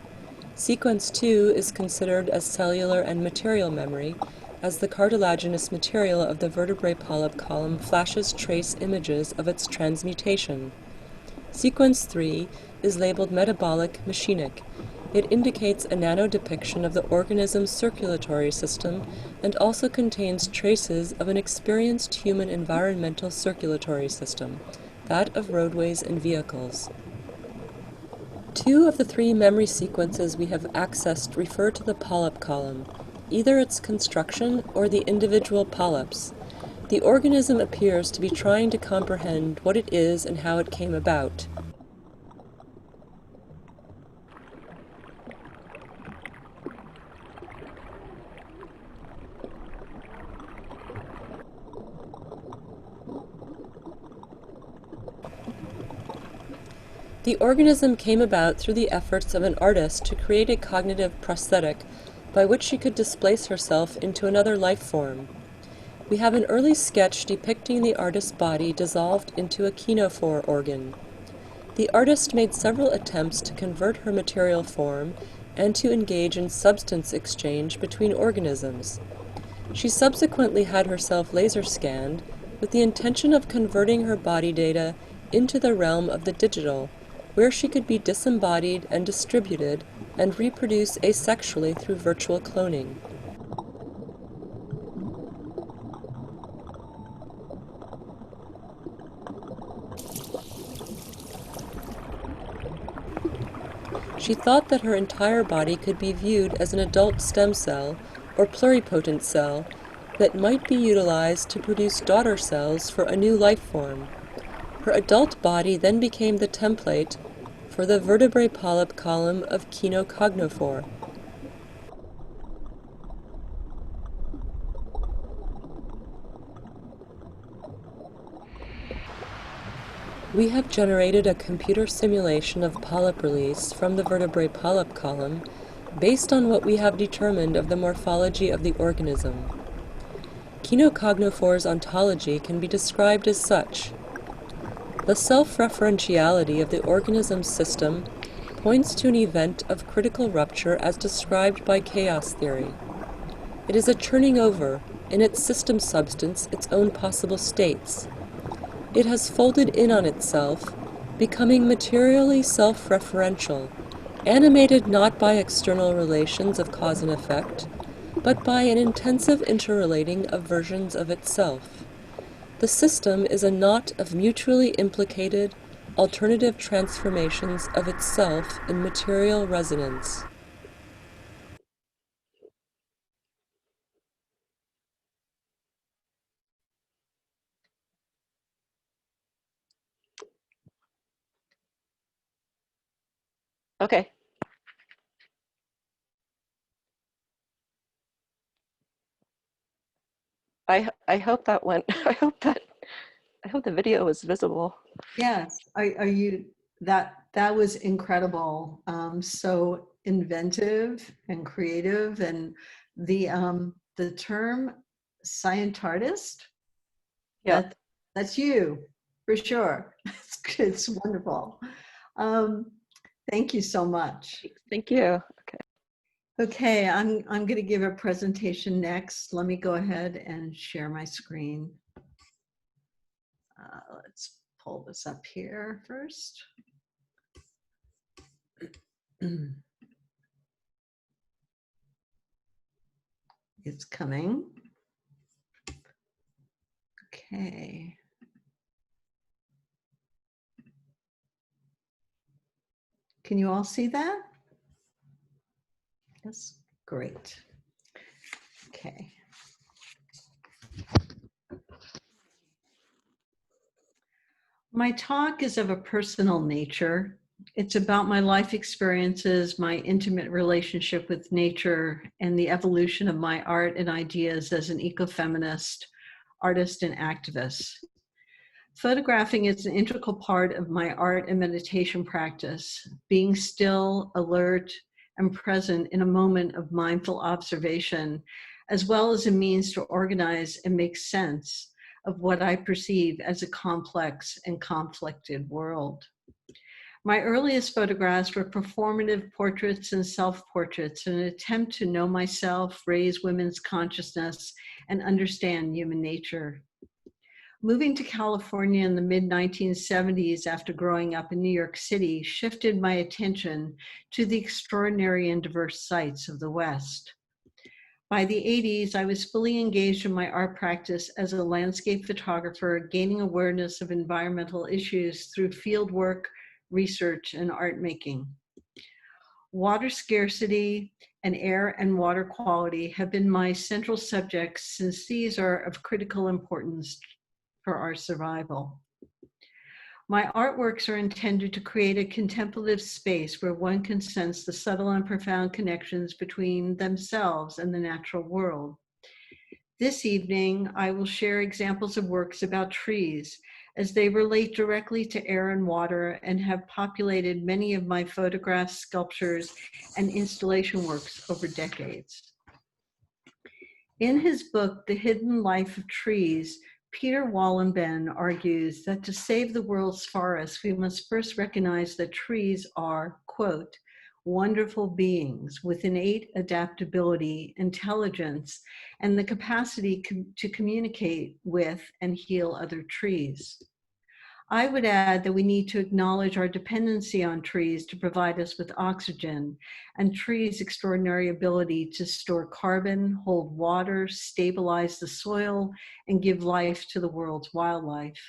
Sequence 2 is considered as cellular and material memory, as the cartilaginous material of the vertebrae polyp column flashes trace images of its transmutation. Sequence 3 is labeled metabolic machinic. It indicates a nano-depiction of the organism's circulatory system and also contains traces of an experienced human environmental circulatory system, that of roadways and vehicles. Two of the three memory sequences we have accessed refer to the polyp column, either its construction or the individual polyps. The organism appears to be trying to comprehend what it is and how it came about. The organism came about through the efforts of an artist to create a cognitive prosthetic by which she could displace herself into another life form. We have an early sketch depicting the artist's body dissolved into a chenophore organ. The artist made several attempts to convert her material form and to engage in substance exchange between organisms. She subsequently had herself laser scanned with the intention of converting her body data into the realm of the digital, where she could be disembodied and distributed and reproduce asexually through virtual cloning. She thought that her entire body could be viewed as an adult stem cell or pluripotent cell that might be utilized to produce daughter cells for a new life form. Her adult body then became the template for the vertebrae polyp column of Chenocognivore. We have generated a computer simulation of polyp release from the vertebrae polyp column based on what we have determined of the morphology of the organism. Chenocognivores' ontology can be described as such. The self-referentiality of the organism's system points to an event of critical rupture as described by chaos theory. It is a turning over, in its system substance, its own possible states. It has folded in on itself, becoming materially self-referential, animated not by external relations of cause and effect, but by an intensive interrelating of versions of itself. The system is a knot of mutually implicated, alternative transformations of itself in material resonance. Okay. I hope that went, I hope the video is visible. Yes, are you, that was incredible. So inventive and creative, and the term scientartist, Yeah. that's you for sure. It's wonderful. Thank you so much. Thank you. Okay. Okay, I'm going to give a presentation next. Let me go ahead and share my screen. Let's pull this up here first. It's coming. Okay. Can you all see that? Yes, great. Okay. My talk is of a personal nature. It's about my life experiences, my intimate relationship with nature, and the evolution of my art and ideas as an ecofeminist, artist, and activist. Photographing is an integral part of my art and meditation practice, being still, alert, and present in a moment of mindful observation, as well as a means to organize and make sense of what I perceive as a complex and conflicted world. My earliest photographs were performative portraits and self-portraits in an attempt to know myself, raise women's consciousness, and understand human nature. Moving to California in the mid-1970s after growing up in New York City shifted my attention to the extraordinary and diverse sights of the West. By the 80s, I was fully engaged in my art practice as a landscape photographer, gaining awareness of environmental issues through fieldwork, research, and art making. Water scarcity and air and water quality have been my central subjects since these are of critical importance for our survival. My artworks are intended to create a contemplative space where one can sense the subtle and profound connections between themselves and the natural world. This evening, I will share examples of works about trees as they relate directly to air and water and have populated many of my photographs, sculptures, and installation works over decades. In his book, The Hidden Life of Trees, Peter Wallenben argues that to save the world's forests, we must first recognize that trees are, quote, wonderful beings with innate adaptability, intelligence, and the capacity to communicate with and heal other trees. I would add that we need to acknowledge our dependency on trees to provide us with oxygen, and trees' extraordinary ability to store carbon, hold water, stabilize the soil, and give life to the world's wildlife.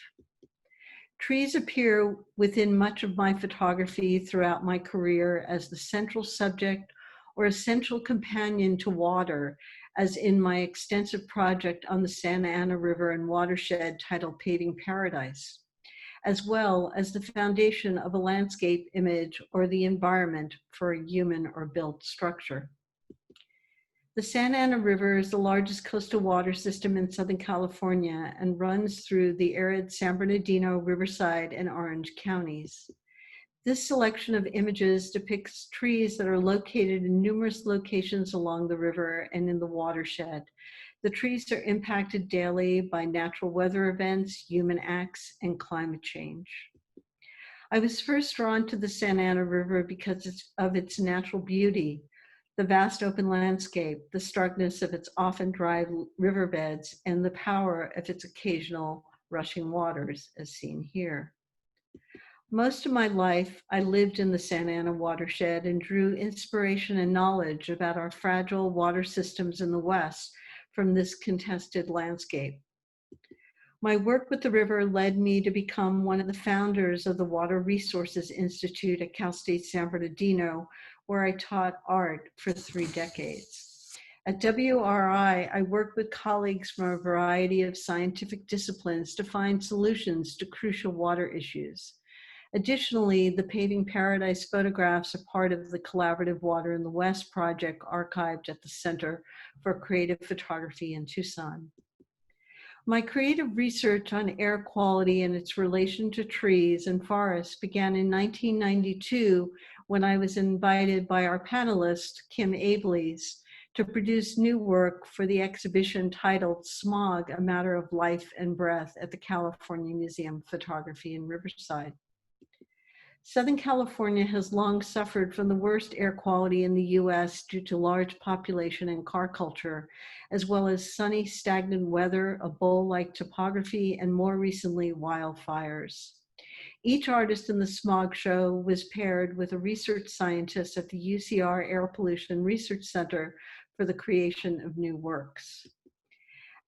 Trees appear within much of my photography throughout my career as the central subject or essential companion to water, as in my extensive project on the Santa Ana River and watershed titled Paving Paradise, as well as the foundation of a landscape image or the environment for a human or built structure. The Santa Ana River is the largest coastal water system in Southern California and runs through the arid San Bernardino, Riverside, and Orange counties. This selection of images depicts trees that are located in numerous locations along the river and in the watershed. The trees are impacted daily by natural weather events, human acts, and climate change. I was first drawn to the Santa Ana River because of its natural beauty, the vast open landscape, the starkness of its often dry riverbeds, and the power of its occasional rushing waters, as seen here. Most of my life, I lived in the Santa Ana watershed and drew inspiration and knowledge about our fragile water systems in the West from this contested landscape. My work with the river led me to become one of the founders of the Water Resources Institute at Cal State San Bernardino, where I taught art for 3 decades. At WRI, I worked with colleagues from a variety of scientific disciplines to find solutions to crucial water issues. Additionally, the Paving Paradise photographs are part of the collaborative Water in the West project archived at the Center for Creative Photography in Tucson. My creative research on air quality and its relation to trees and forests began in 1992 when I was invited by our panelist, Kim Abeles, to produce new work for the exhibition titled Smog, A Matter of Life and Breath at the California Museum of Photography in Riverside. Southern California has long suffered from the worst air quality in the US due to large population and car culture, as well as sunny, stagnant weather, a bowl-like topography, and more recently, wildfires. Each artist in the smog show was paired with a research scientist at the UCR Air Pollution Research Center for the creation of new works.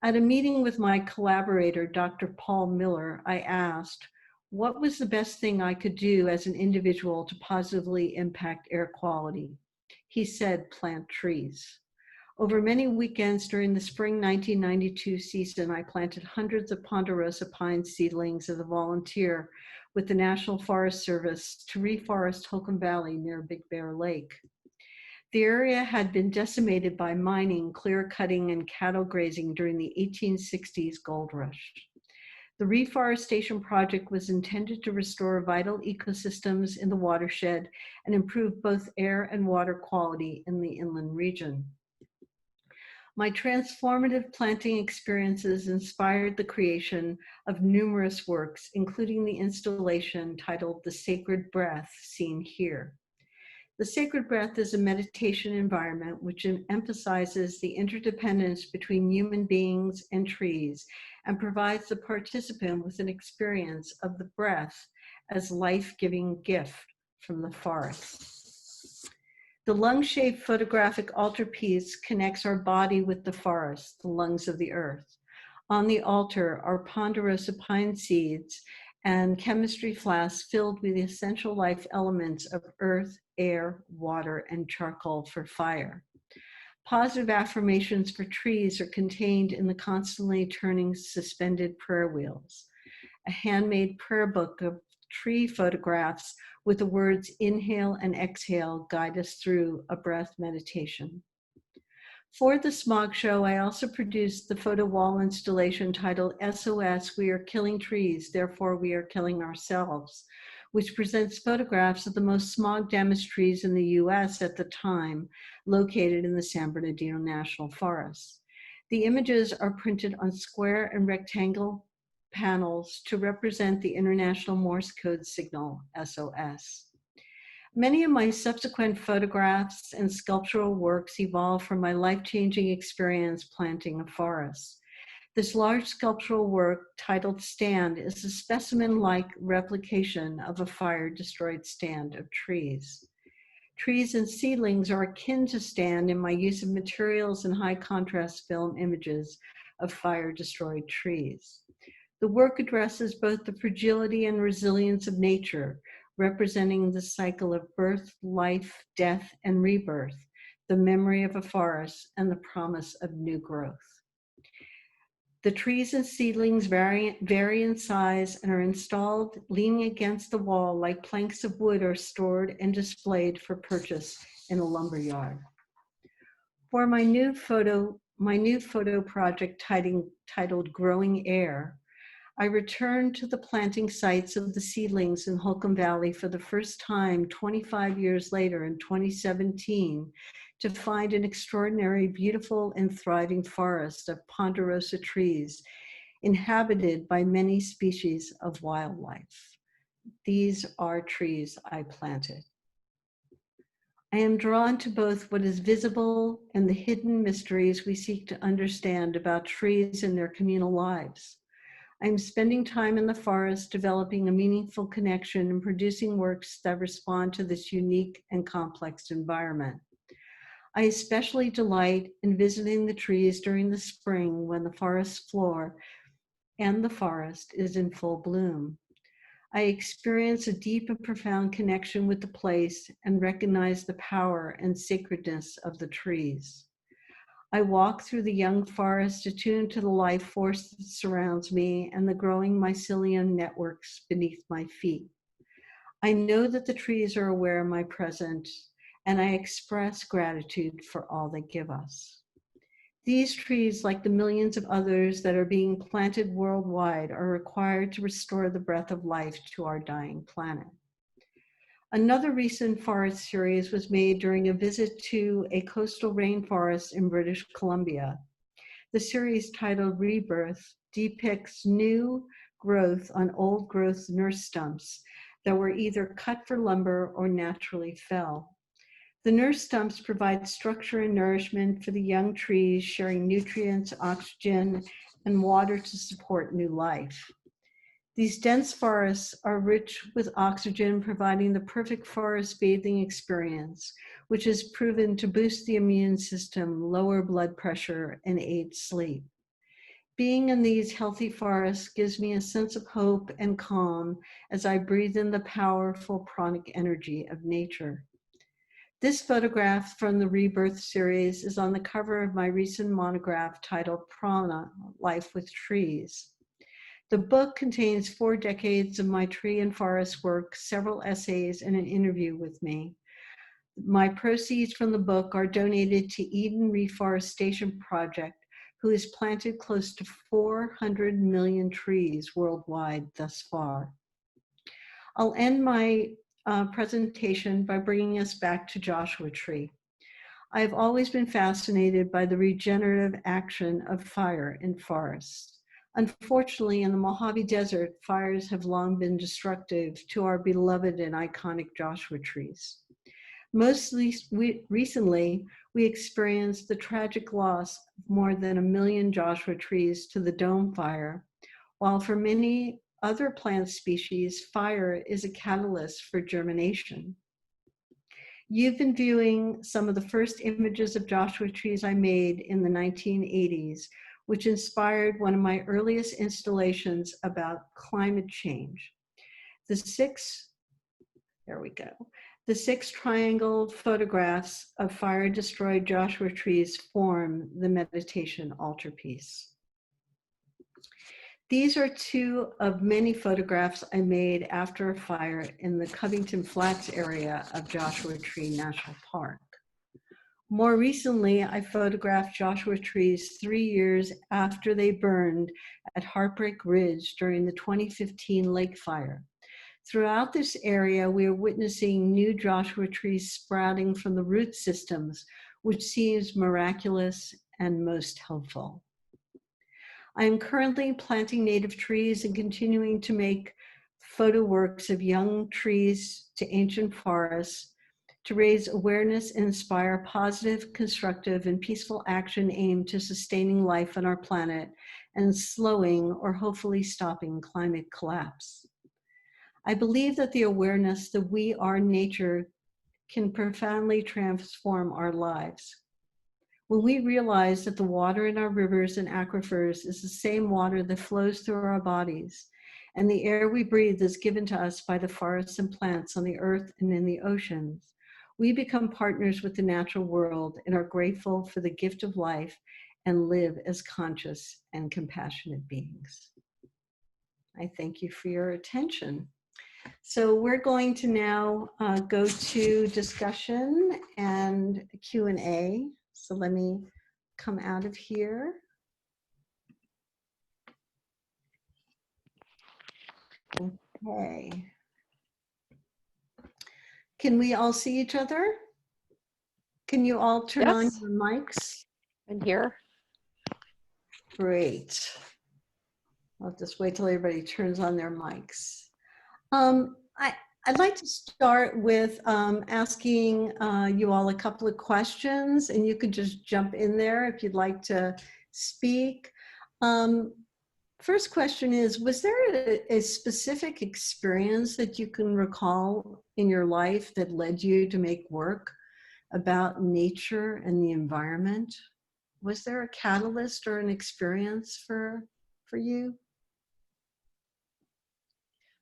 At a meeting with my collaborator, Dr. Paul Miller, I asked, what was the best thing I could do as an individual to positively impact air quality? He said, plant trees. Over many weekends during the spring 1992 season, I planted hundreds of ponderosa pine seedlings as a volunteer with the National Forest Service to reforest Holcomb Valley near Big Bear Lake. The area had been decimated by mining, clear cutting, and cattle grazing during the 1860s gold rush. The reforestation project was intended to restore vital ecosystems in the watershed and improve both air and water quality in the inland region. My transformative planting experiences inspired the creation of numerous works, including the installation titled The Sacred Breath, seen here. The Sacred Breath is a meditation environment which emphasizes the interdependence between human beings and trees and provides the participant with an experience of the breath as life-giving gift from the forest. The lung-shaped photographic altarpiece connects our body with the forest, the lungs of the earth. On the altar are ponderosa pine seeds and chemistry flasks filled with the essential life elements of earth, air, water, and charcoal for fire. Positive affirmations for trees are contained in the constantly turning suspended prayer wheels. A handmade prayer book of tree photographs with the words inhale and exhale guide us through a breath meditation. For the smog show, I also produced the photo wall installation titled SOS, We Are Killing Trees, Therefore We Are Killing Ourselves, which presents photographs of the most smog damaged trees in the US at the time, located in the San Bernardino National Forest. The images are printed on square and rectangle panels to represent the International Morse Code signal, SOS. Many of my subsequent photographs and sculptural works evolved from my life-changing experience planting a forest. This large sculptural work, titled Stand, is a specimen-like replication of a fire-destroyed stand of trees. Trees and seedlings are akin to Stand in my use of materials and high-contrast film images of fire-destroyed trees. The work addresses both the fragility and resilience of nature, representing the cycle of birth, life, death, and rebirth, the memory of a forest, and the promise of new growth. The trees and seedlings vary in size and are installed leaning against the wall like planks of wood are stored and displayed for purchase in a lumber yard. For my new photo project titled Growing Air, I returned to the planting sites of the seedlings in Holcomb Valley for the first time 25 years later in 2017 to find an extraordinary, beautiful, and thriving forest of ponderosa trees inhabited by many species of wildlife. These are trees I planted. I am drawn to both what is visible and the hidden mysteries we seek to understand about trees and their communal lives. I'm spending time in the forest, developing a meaningful connection and producing works that respond to this unique and complex environment. I especially delight in visiting the trees during the spring when the forest floor and the forest is in full bloom. I experience a deep and profound connection with the place and recognize the power and sacredness of the trees. I walk through the young forest attuned to the life force that surrounds me and the growing mycelium networks beneath my feet. I know that the trees are aware of my presence, and I express gratitude for all they give us. These trees, like the millions of others that are being planted worldwide, are required to restore the breath of life to our dying planet. Another recent forest series was made during a visit to a coastal rainforest in British Columbia. The series, titled Rebirth, depicts new growth on old growth nurse stumps that were either cut for lumber or naturally fell. The nurse stumps provide structure and nourishment for the young trees, sharing nutrients, oxygen, and water to support new life. These dense forests are rich with oxygen, providing the perfect forest bathing experience, which is proven to boost the immune system, lower blood pressure, and aid sleep. Being in these healthy forests gives me a sense of hope and calm as I breathe in the powerful pranic energy of nature. This photograph from the Rebirth series is on the cover of my recent monograph titled Prana, Life with Trees. The book contains 4 decades of my tree and forest work, several essays, and an interview with me. My proceeds from the book are donated to Eden Reforestation Project, who has planted close to 400 million trees worldwide thus far. I'll end my presentation by bringing us back to Joshua Tree. I have always been fascinated by the regenerative action of fire in forests. Unfortunately, in the Mojave Desert, fires have long been destructive to our beloved and iconic Joshua trees. Most recently, we experienced the tragic loss of more than 1 million Joshua trees to the Dome Fire, while for many other plant species, fire is a catalyst for germination. You've been viewing some of the first images of Joshua trees I made in the 1980s, which inspired one of my earliest installations about climate change. The 6 triangle photographs of fire-destroyed Joshua trees form the meditation altarpiece. These are 2 of many photographs I made after a fire in the Covington Flats area of Joshua Tree National Park. More recently, I photographed Joshua trees 3 years after they burned at Heartbreak Ridge during the 2015 lake fire. Throughout this area, we are witnessing new Joshua trees sprouting from the root systems, which seems miraculous and most helpful. I am currently planting native trees and continuing to make photo works of young trees to ancient forests to raise awareness and inspire positive, constructive, and peaceful action aimed to sustaining life on our planet and slowing or hopefully stopping climate collapse. I believe that the awareness that we are nature can profoundly transform our lives. When we realize that the water in our rivers and aquifers is the same water that flows through our bodies, and the air we breathe is given to us by the forests and plants on the earth and in the oceans, we become partners with the natural world and are grateful for the gift of life and live as conscious and compassionate beings. I thank you for your attention. So we're going to now go to discussion and Q&A. So let me come out of here. Okay. Can we all see each other? Can you all turn on your mics? And here. Great. I'll just wait till everybody turns on their mics. I'd like to start with asking you all a couple of questions, and you could just jump in there if you'd like to speak. first question is, was there a specific experience that you can recall in your life that led you to make work about nature and the environment? Was there a catalyst or an experience for you?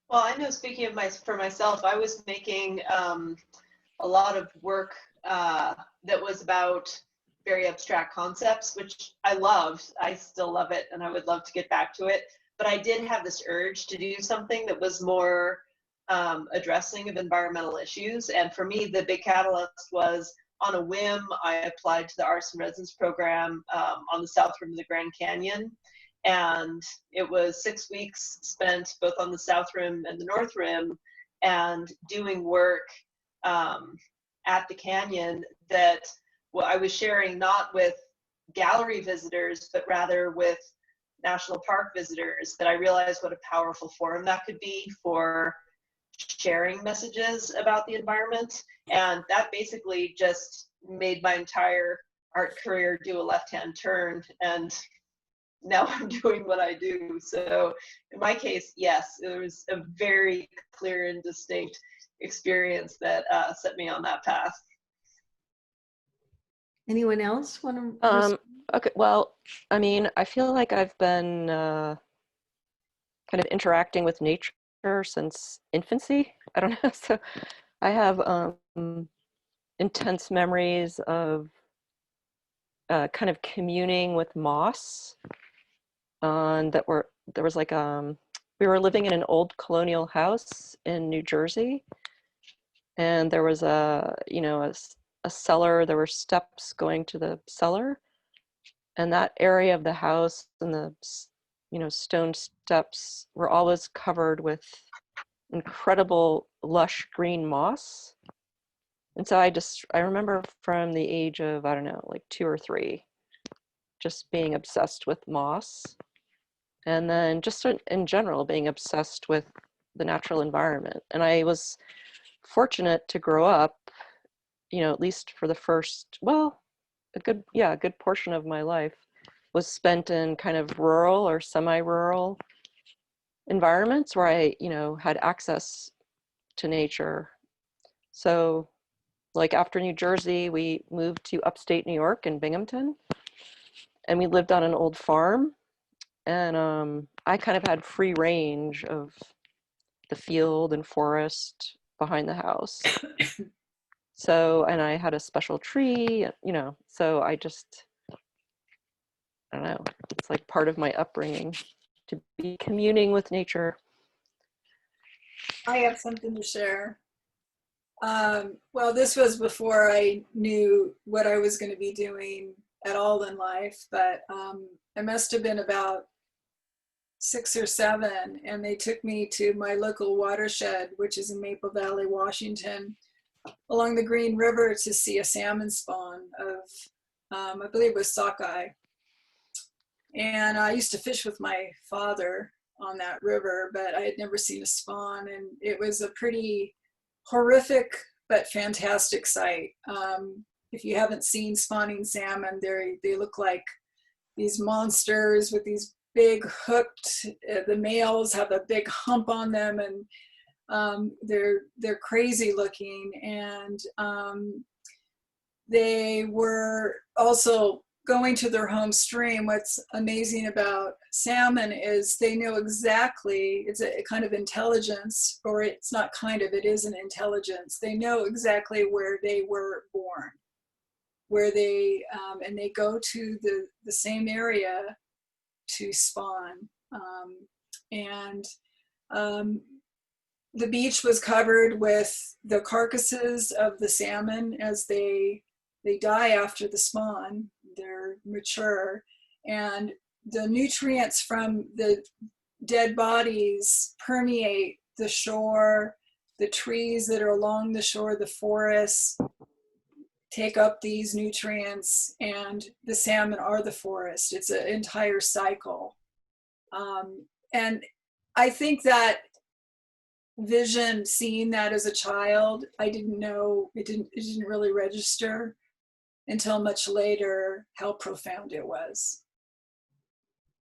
Well, I know, speaking of for myself, I was making a lot of work that was about very abstract concepts, which I loved. I still love it, and I would love to get back to it. But I did have this urge to do something that was more addressing of environmental issues. And for me, the big catalyst was, on a whim, I applied to the Arts and Residence program on the South Rim of the Grand Canyon. And it was 6 weeks spent both on the South Rim and the North Rim, and doing work at the canyon that I was sharing not with gallery visitors, but rather with national park visitors, that I realized what a powerful forum that could be for sharing messages about the environment. And that basically just made my entire art career do a left-hand turn, and now I'm doing what I do. So in my case, yes, it was a very clear and distinct experience that set me on that path. Anyone else want to? Okay, well, I mean, I feel like I've been kind of interacting with nature since infancy. I don't know. So I have intense memories of kind of communing with moss. There was like we were living in an old colonial house in New Jersey, and there was a cellar. There were steps going to the cellar, and that area of the house and the stone steps were always covered with incredible lush green moss. And so I remember from the age of, I don't know, like 2 or 3, just being obsessed with moss. And then just in general, being obsessed with the natural environment. And I was fortunate to grow up, at least for the first, a good portion of my life was spent in kind of rural or semi-rural environments where I, had access to nature. So like after New Jersey, we moved to upstate New York in Binghamton, and we lived on an old farm. And I kind of had free range of the field and forest behind the house. So, and I had a special tree, so I don't know, it's like part of my upbringing to be communing with nature. I have something to share. Well, this was before I knew what I was going to be doing at all in life, but I must have been about 6 or 7, and they took me to my local watershed, which is in Maple Valley, Washington, along the Green River, to see a salmon spawn of, I believe it was sockeye. And I used to fish with my father on that river, but I had never seen a spawn, and it was a pretty horrific but fantastic sight. If you haven't seen spawning salmon, they look like these monsters with these big hooked, the males have a big hump on them, and they're crazy looking. And they were also going to their home stream. What's amazing about salmon is they know exactly, it's a kind of intelligence, or it's not kind of, it is an intelligence. They know exactly where they were born, where they, and they go to the same area to spawn. The beach was covered with the carcasses of the salmon as they die after the spawn. They're mature, and the nutrients from the dead bodies permeate the shore. The trees that are along the shore, the forests, take up these nutrients, and the salmon are the forest. It's an entire cycle. And I think that vision, seeing that as a child, I didn't know, it didn't really register until much later how profound it was.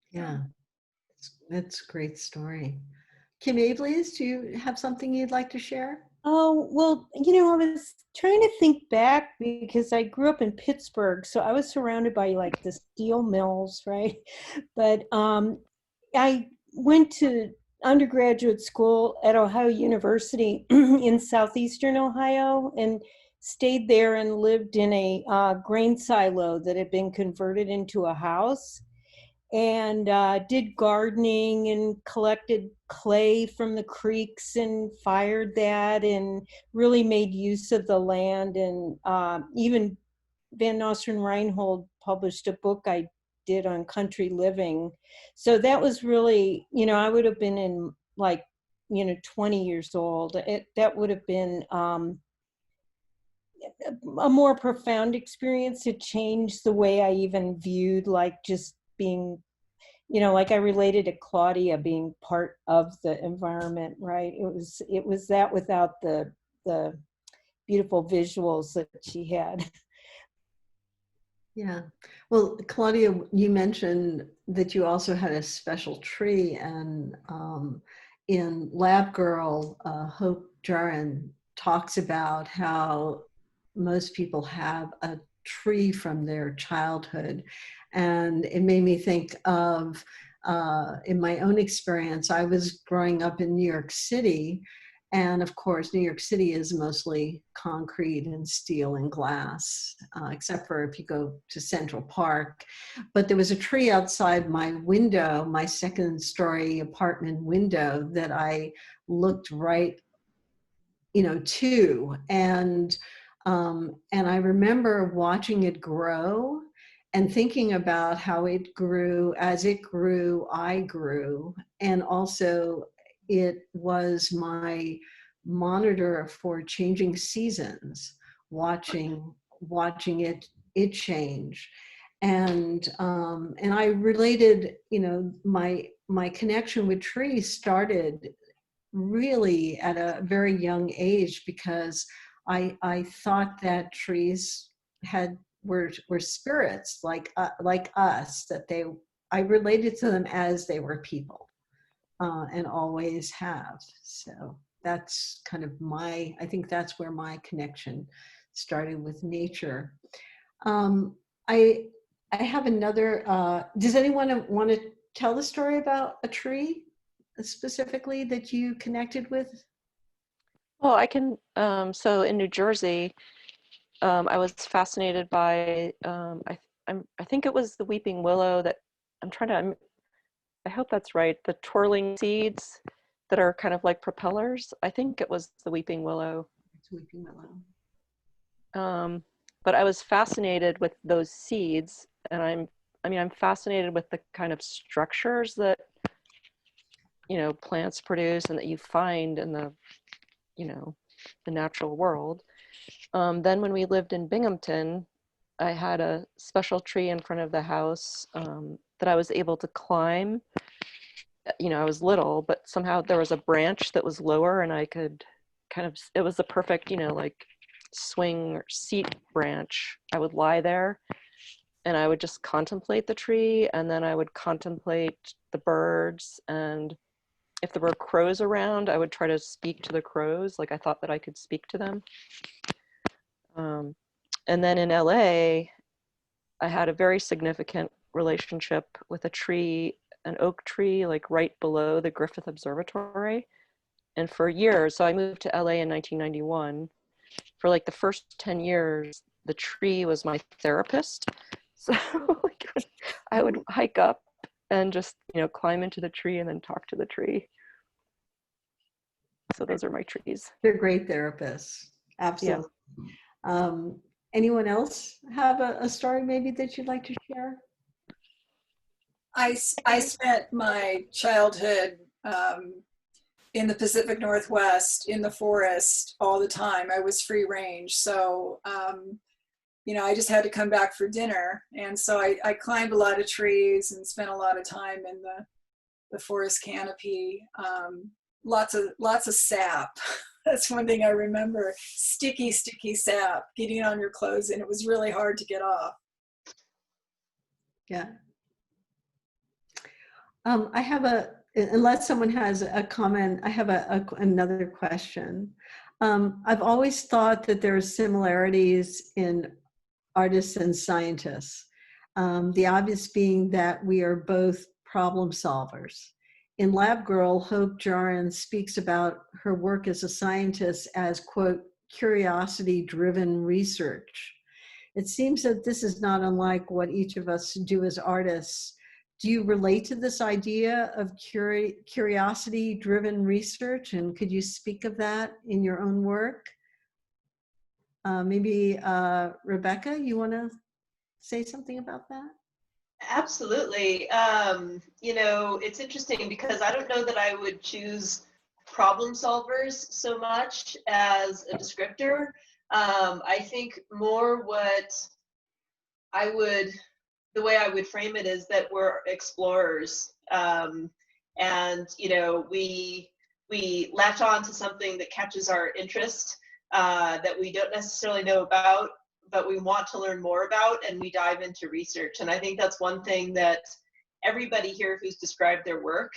Yeah, That's a great story. Kim Abeles, do you have something you'd like to share? Oh, well, you know, I was trying to think back because I grew up in Pittsburgh, so I was surrounded by like the steel mills, right? But I went to undergraduate school at Ohio University in southeastern Ohio and stayed there and lived in a grain silo that had been converted into a house, and did gardening and collected clay from the creeks and fired that and really made use of the land. And even Van Nostrand Reinhold published a book I did on country living. So that was really, you know, I would have been in like, you know, 20 years old. That would have been a more profound experience. It changed the way I even viewed like just being, you know, like I related to Claudia being part of the environment, right? It was that without the beautiful visuals that she had. Yeah. Well, Claudia, you mentioned that you also had a special tree, and in Lab Girl, Hope Jarin talks about how most people have a tree from their childhood. And it made me think of, in my own experience, I was growing up in New York City. And of course, New York City is mostly concrete and steel and glass, except for if you go to Central Park. But there was a tree outside my window, my second story apartment window, that I looked right, you know, to. And I remember watching it grow and thinking about how it grew. As it grew, I grew. And also it was my monitor for changing seasons, watching it change. And I related, you know, my connection with trees started really at a very young age, because I thought that trees were spirits like us, that I related to them as they were people, and always have. So that's kind of I think that's where my connection started with nature. Um, I I have another. Does anyone want to tell the story about a tree specifically that you connected with? Well, I can, so in New Jersey, I was fascinated by, I think it was the weeping willow that I hope that's right, the twirling seeds that are kind of like propellers. I think it was the weeping willow. It's weeping willow. But I was fascinated with those seeds, and I'm fascinated with the kind of structures that, you know, plants produce and that you find in the, you know, the natural world. Then when we lived in Binghamton, I had a special tree in front of the house that I was able to climb. You know, I was little, but somehow there was a branch that was lower and I could kind of, it was the perfect, you know, like swing or seat branch. I would lie there and I would just contemplate the tree, and then I would contemplate the birds, and if there were crows around, I would try to speak to the crows. Like I thought that I could speak to them. And then in LA, I had a very significant relationship with a tree, an oak tree, like right below the Griffith Observatory. And for years, so I moved to LA in 1991. For like the first 10 years, the tree was my therapist. So like, I would hike up and just, you know, climb into the tree and then talk to the tree. So those are my trees. They're great therapists. Absolutely. Yeah. Anyone else have a story maybe that you'd like to share? I spent my childhood in the Pacific Northwest, in the forest all the time. I was free range. So, you know, I just had to come back for dinner. And so I climbed a lot of trees and spent a lot of time in the forest canopy. Lots of sap. That's one thing I remember. Sticky sap getting on your clothes, and it was really hard to get off. Yeah. I have unless someone has a comment, I have another question. I've always thought that there are similarities in artists and scientists. The obvious being that we are both problem solvers. In Lab Girl, Hope Jarin speaks about her work as a scientist as, quote, curiosity-driven research. It seems that this is not unlike what each of us do as artists. Do you relate to this idea of curiosity-driven research? And could you speak of that in your own work? Maybe Rebecca, you want to say something about that? Absolutely. You know, it's interesting because I don't know that I would choose problem solvers so much as a descriptor. I think more the way I would frame it is that we're explorers. And, you know, we latch on to something that catches our interest that we don't necessarily know about, but we want to learn more about, and we dive into research. And I think that's one thing that everybody here who's described their work,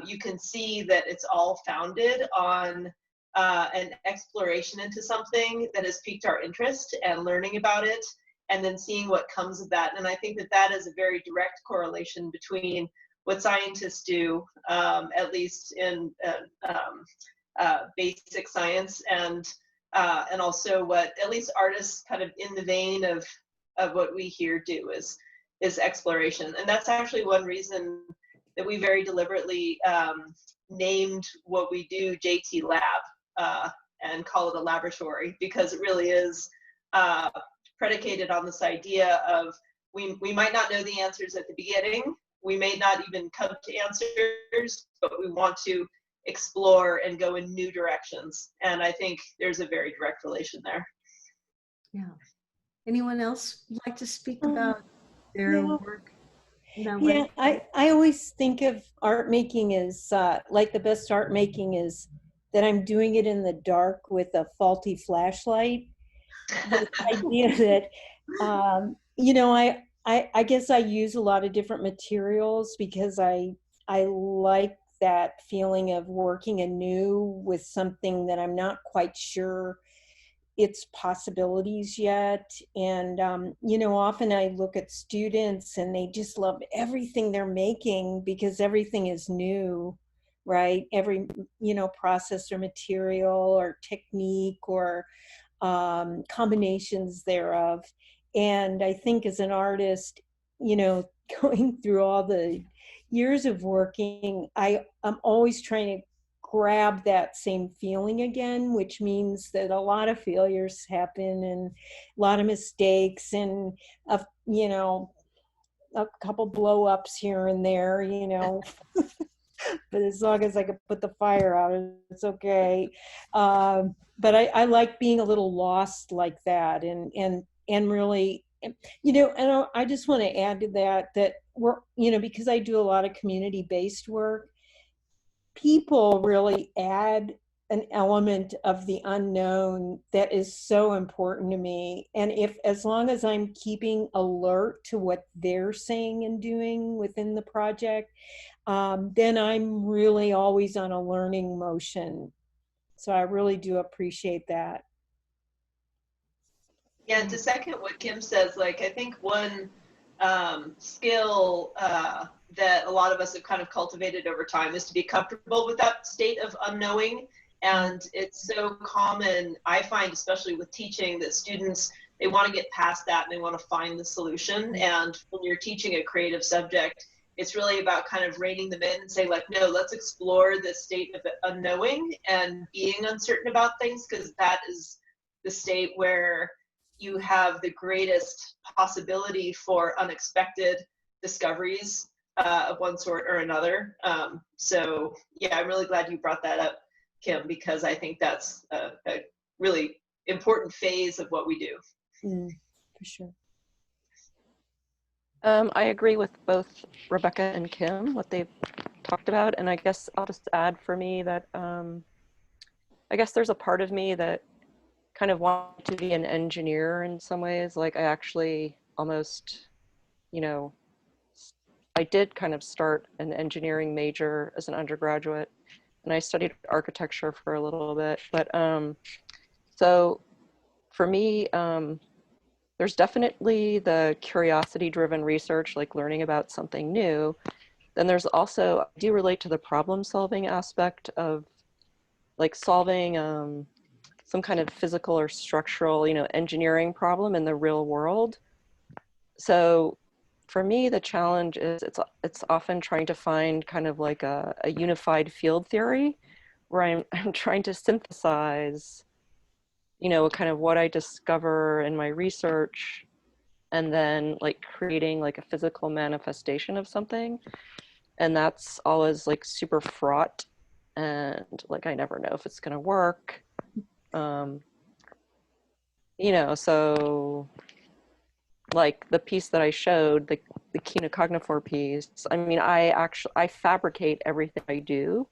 you can see that it's all founded on an exploration into something that has piqued our interest and learning about it, and then seeing what comes of that. And I think that that is a very direct correlation between what scientists do, at least in basic science, and also what at least artists kind of in the vein of what we here do is exploration. And that's actually one reason that we very deliberately named what we do JT Lab and call it a laboratory, because it really is predicated on this idea of we might not know the answers at the beginning, we may not even come to answers, but we want to explore and go in new directions. And I think there's a very direct relation there. Yeah. Anyone else like to speak about their work? Yeah, I always think of art making as like the best art making is that I'm doing it in the dark with a faulty flashlight. The idea that, you know, I guess I use a lot of different materials because I like that feeling of working anew with something that I'm not quite sure its possibilities yet. And, you know, often I look at students and they just love everything they're making because everything is new, right? Every, you know, process or material or technique or combinations thereof. And I think as an artist, you know, going through all the years of working, I'm always trying to grab that same feeling again, which means that a lot of failures happen and a lot of mistakes and, you know, a couple blow ups here and there, you know. But as long as I can put the fire out, it's okay. But I like being a little lost like that, and really, you know. And I just want to add to that we're, you know, because I do a lot of community-based work, people really add an element of the unknown that is so important to me. And as long as I'm keeping alert to what they're saying and doing within the project, then I'm really always on a learning motion. So I really do appreciate that. Yeah, and to second what Kim says, like, I think one skill that a lot of us have kind of cultivated over time is to be comfortable with that state of unknowing. And it's so common, I find, especially with teaching, that students, they want to get past that and they want to find the solution. And when you're teaching a creative subject, it's really about kind of reining them in and say, like, no, let's explore this state of unknowing and being uncertain about things, because that is the state where you have the greatest possibility for unexpected discoveries of one sort or another. So yeah, I'm really glad you brought that up, Kim, because I think that's a really important phase of what we do. For sure. I agree with both Rebecca and Kim, what they've talked about. And I guess I'll just add for me that I guess there's a part of me that kind of want to be an engineer in some ways. Like I actually almost, you know, I did kind of start an engineering major as an undergraduate, and I studied architecture for a little bit. But so for me, there's definitely the curiosity-driven research, like learning about something new. Then there's also, I do relate to the problem-solving aspect of like solving some kind of physical or structural, engineering problem in the real world. So for me, the challenge is it's often trying to find kind of like a unified field theory where I'm trying to synthesize, kind of what I discover in my research, and then like creating like a physical manifestation of something. And that's always like super fraught, and like I never know if it's going to work. So like the piece that I showed, the keynote piece, I mean, I fabricate everything I do.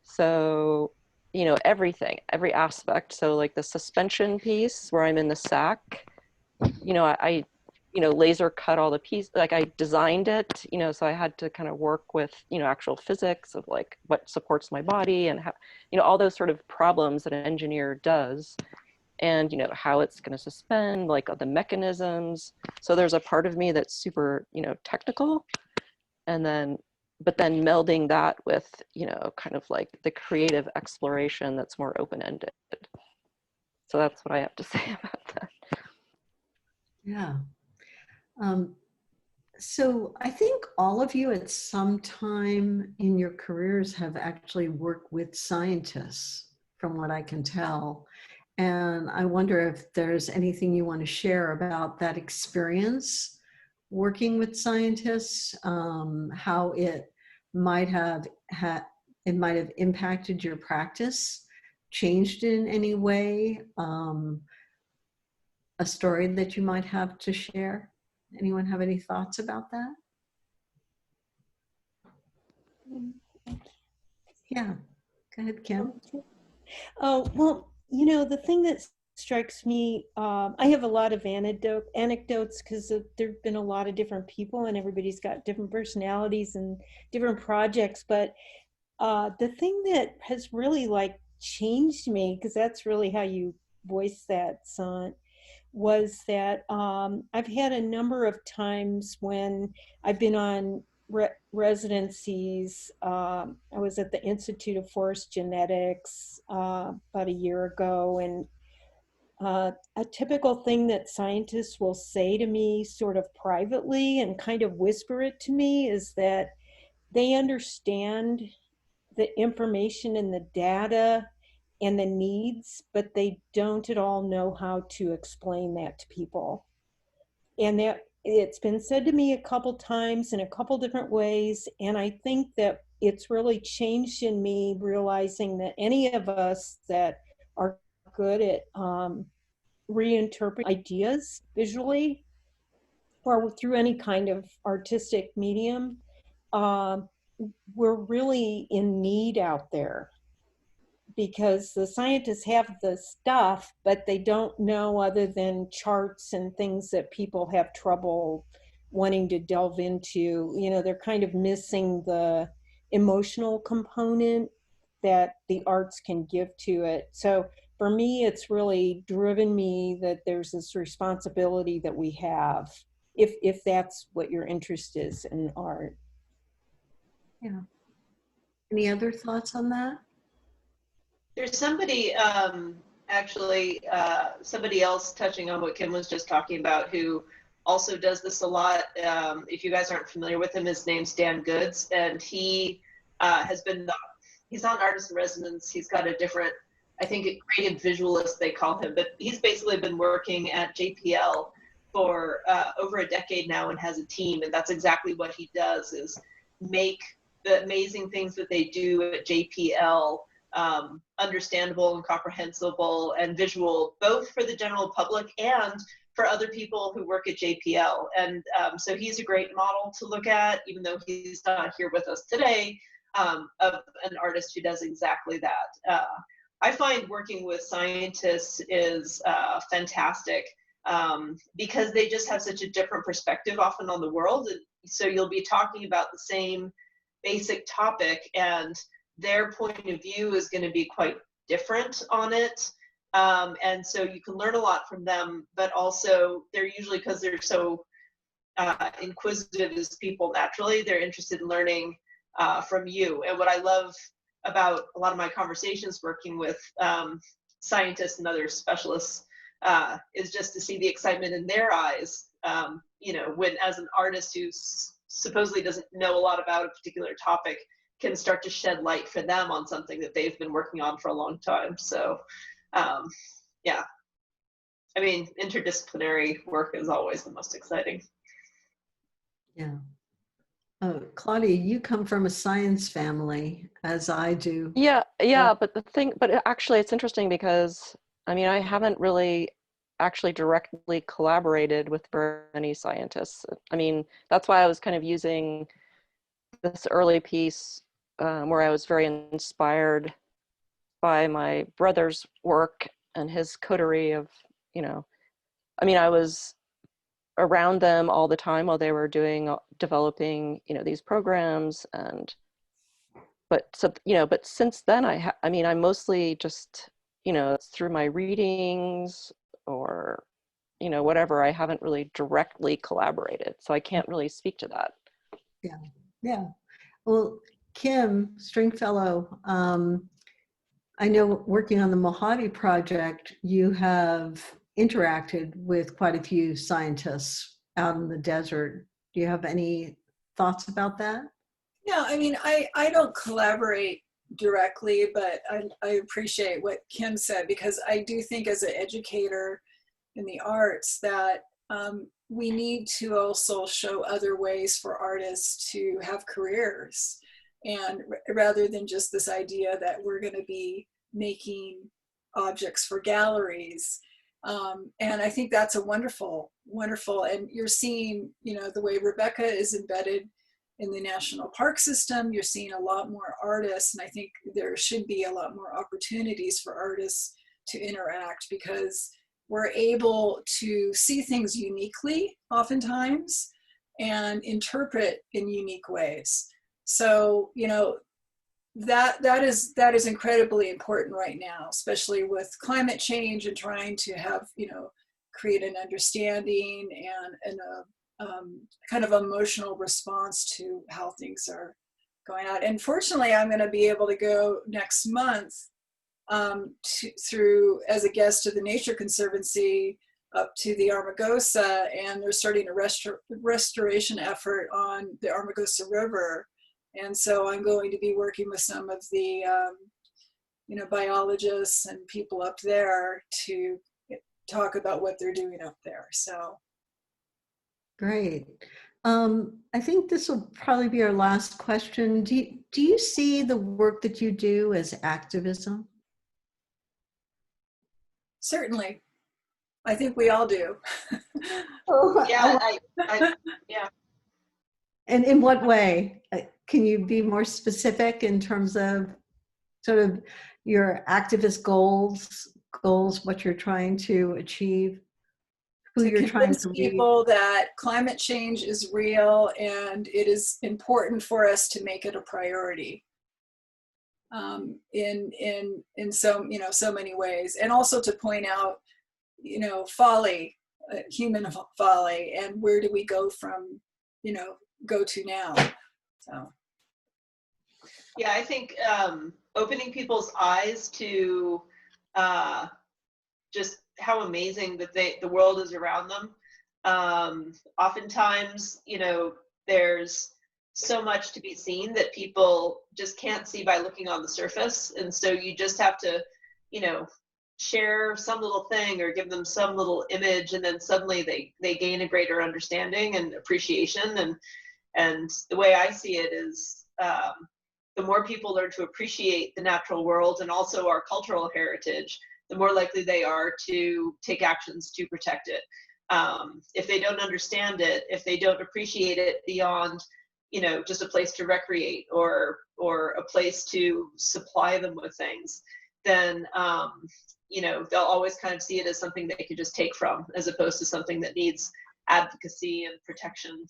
So, everything, every aspect. So like the suspension piece where I'm in the sack, I laser cut all the pieces, like I designed it, so I had to kind of work with, actual physics of like what supports my body and how, all those sort of problems that an engineer does, and, how it's going to suspend, like the mechanisms. So there's a part of me that's super, technical, and then, but then melding that with, kind of like the creative exploration that's more open-ended. So that's what I have to say about that. Yeah. So I think all of you at some time in your careers have actually worked with scientists, from what I can tell. And I wonder if there's anything you want to share about that experience working with scientists, how it might have impacted your practice, changed in any way, a story that you might have to share. Anyone have any thoughts about that? Yeah, go ahead, Kim. Oh, well, the thing that strikes me, I have a lot of anecdotes because there've been a lot of different people and everybody's got different personalities and different projects. But the thing that has really like changed me, because that's really how you voice that, Sant, was that I've had a number of times when I've been on residencies. I was at the Institute of Forest Genetics about a year ago, and a typical thing that scientists will say to me sort of privately and kind of whisper it to me is that they understand the information and the data and the needs, but they don't at all know how to explain that to people. And that it's been said to me a couple times in a couple different ways, and I think that it's really changed in me realizing that any of us that are good at reinterpreting ideas visually or through any kind of artistic medium, we're really in need out there, because the scientists have the stuff, but they don't know other than charts and things that people have trouble wanting to delve into. They're kind of missing the emotional component that the arts can give to it. So for me, it's really driven me that there's this responsibility that we have, if that's what your interest is in art. Yeah. Any other thoughts on that? There's somebody, somebody else touching on what Kim was just talking about, who also does this a lot. If you guys aren't familiar with him, his name's Dan Goods, and he he's not an artist in residence. He's got a different, I think, a creative visualist they call him, but he's basically been working at JPL for over a decade now and has a team, and that's exactly what he does, is make the amazing things that they do at JPL understandable and comprehensible and visual, both for the general public and for other people who work at JPL. And so he's a great model to look at, even though he's not here with us today, of an artist who does exactly that. I find working with scientists is fantastic because they just have such a different perspective often on the world. And so you'll be talking about the same basic topic, and their point of view is going to be quite different on it. And so you can learn a lot from them, but also they're usually, because they're so inquisitive as people naturally, they're interested in learning from you. And what I love about a lot of my conversations working with scientists and other specialists is just to see the excitement in their eyes, you know, when as an artist who supposedly doesn't know a lot about a particular topic can start to shed light for them on something that they've been working on for a long time. So yeah, I mean, interdisciplinary work is always the most exciting. Yeah. Claudia, you come from a science family, as I do. Yeah, but actually it's interesting because, I mean, I haven't really actually directly collaborated with very many scientists. I mean, that's why I was kind of using this early piece where I was very inspired by my brother's work and his coterie of, you know, I mean, I was around them all the time while they were developing, you know, these programs. And but so, you know, but since then I mean, I mostly just, you know, it's through my readings or, you know, whatever. I haven't really directly collaborated, so I can't really speak to that. Yeah, yeah. Well, Kim, Stringfellow, I know working on the Mojave project, you have interacted with quite a few scientists out in the desert. Do you have any thoughts about that? Yeah, I mean, I don't collaborate directly, but I appreciate what Kim said, because I do think as an educator in the arts that we need to also show other ways for artists to have careers, and rather than just this idea that we're going to be making objects for galleries. And I think that's a wonderful, and you're seeing, you know, the way Rebecca is embedded in the national park system, you're seeing a lot more artists, and I think there should be a lot more opportunities for artists to interact, because we're able to see things uniquely oftentimes and interpret in unique ways. So, you know, that is incredibly important right now, especially with climate change and trying to have, you know, create an understanding and a kind of emotional response to how things are going out. And fortunately, I'm going to be able to go next month through as a guest to the Nature Conservancy up to the Armagosa, and they're starting a restoration effort on the Armagosa River. And so I'm going to be working with some of the you know, biologists and people up there to talk about what they're doing up there. So Great. I think this will probably be our last question. Do you see the work that you do as activism? certainly, I think we all do. Yeah, yeah. And in what way? Can you be more specific in terms of sort of your activist goals, what you're trying to achieve, who you're trying to reach? People that climate change is real and it is important for us to make it a priority in so, you know, so many ways, and also to point out, you know, folly, human folly, and where do we go from, you know, go to now. So Yeah, I think opening people's eyes to just how amazing that the world is around them. Oftentimes, you know, there's so much to be seen that people just can't see by looking on the surface, and so you just have to, you know, share some little thing or give them some little image, and then suddenly they gain a greater understanding and appreciation. And the way I see it is, the more people learn to appreciate the natural world and also our cultural heritage, the more likely they are to take actions to protect it. If they don't understand it, if they don't appreciate it beyond, you know, just a place to recreate or a place to supply them with things, then, you know, they'll always kind of see it as something they could just take from, as opposed to something that needs advocacy and protection.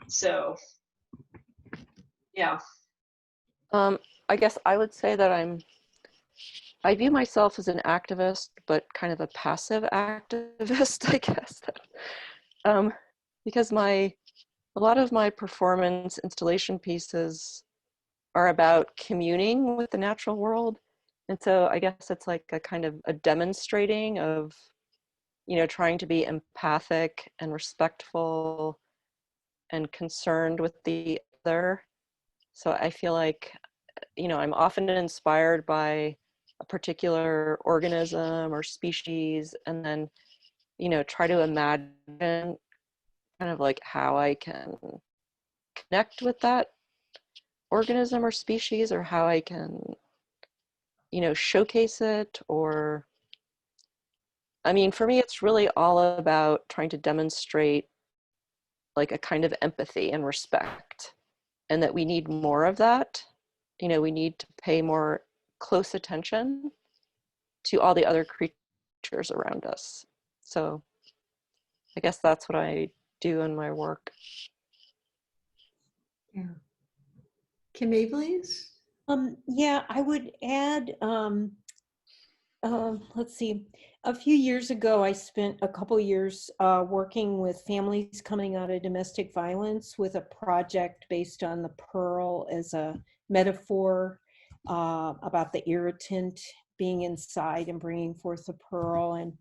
So, yeah. I guess I would say that I view myself as an activist, but kind of a passive activist, I guess. Because a lot of my performance installation pieces are about communing with the natural world. And so I guess it's like a kind of a demonstrating of, trying to be empathic and respectful and concerned with the other. So I feel like, I'm often inspired by a particular organism or species, and then, try to imagine kind of like how I can connect with that organism or species, or how I can, showcase it. Or, I mean, for me, it's really all about trying to demonstrate like a kind of empathy and respect, and that we need more of that. We need to pay more close attention to all the other creatures around us. So I guess that's what I do in my work. Yeah. Kim Abeles? Yeah, I would add, let's see, a few years ago, I spent a couple years working with families coming out of domestic violence with a project based on the pearl as a metaphor about the irritant being inside and bringing forth the pearl. And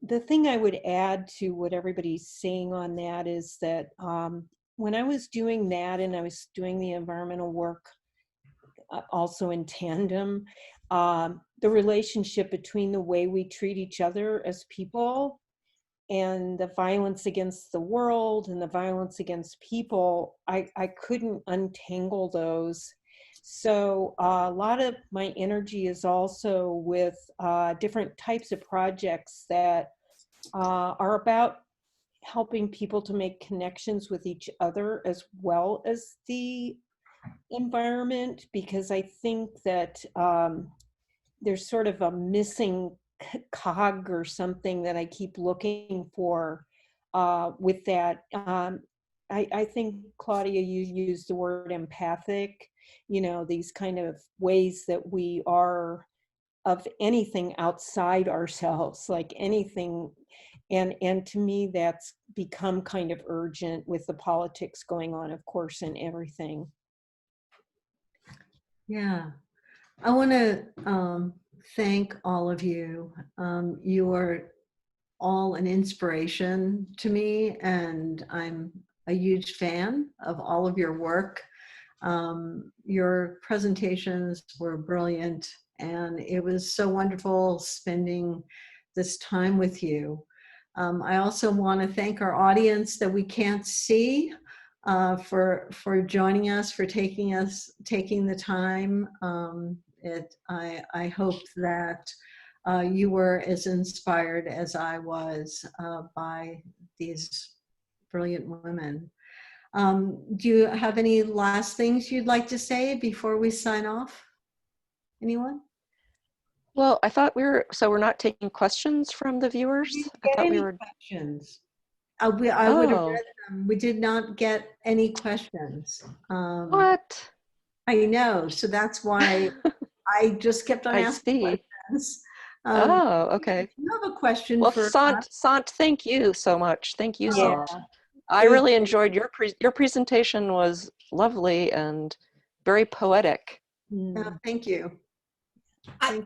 the thing I would add to what everybody's saying on that is that when I was doing that and I was doing the environmental work also in tandem, the relationship between the way we treat each other as people and the violence against the world and the violence against people, I couldn't untangle those. So a lot of my energy is also with different types of projects that are about helping people to make connections with each other as well as the environment, because I think that there's sort of a missing cog or something that I keep looking for with that. I think, Claudia, you used the word empathic, these kind of ways that we are of anything outside ourselves, like anything. And to me, that's become kind of urgent with the politics going on, of course, and everything. Yeah. I want to thank all of you. You are all an inspiration to me, and I'm a huge fan of all of your work. Your presentations were brilliant, and it was so wonderful spending this time with you. I also want to thank our audience that we can't see for joining us, for taking the time. I hope that you were as inspired as I was by these brilliant women. Do you have any last things you'd like to say before we sign off? Anyone? Well, I thought we're not taking questions from the viewers. I thought we were. Questions. I would have read them. We did not get any questions. What? I know, so that's why I just kept on I asking see. questions. Oh, okay. If you have a question Well, for Sant, thank you so much. Thank you, Yeah. Sant. I really enjoyed your presentation. Was lovely and very poetic. Thank you. I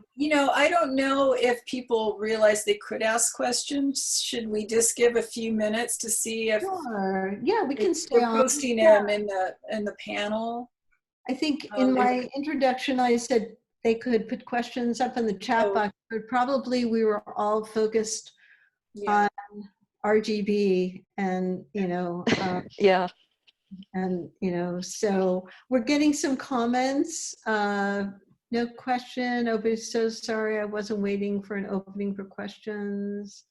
don't know if people realize they could ask questions. Should we just give a few minutes to see if Sure. Yeah, we can stay we're on. posting them in the panel? I think in my introduction, I said they could put questions up in the chat box, but probably we were all focused on RGB and, Yeah. and, so we're getting some comments. No question. Oh, but so sorry. I wasn't waiting for an opening for questions.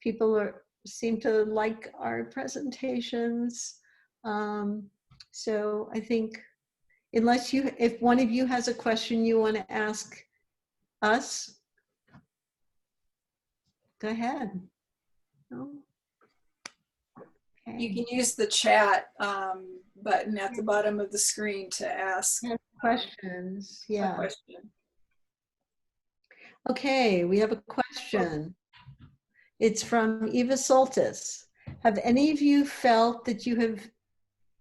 People seem to like our presentations. So I think if one of you has a question you want to ask us, go ahead. No? You Okay. can use the chat button at the bottom of the screen to ask Questions, a yeah. question. Okay, we have a question. It's from Eva Soltis. Have any of you felt that you have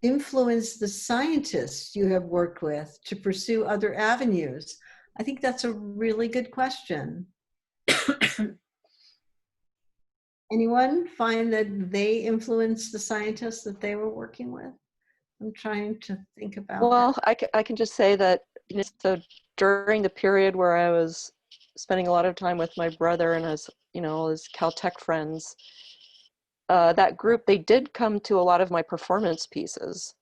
influenced the scientists you have worked with to pursue other avenues? I think that's a really good question. Anyone find that they influenced the scientists that they were working with? I'm trying to think about that. Well, I can just say that, you know, so during the period where I was spending a lot of time with my brother and his, you know, all his Caltech friends, that group, they did come to a lot of my performance pieces,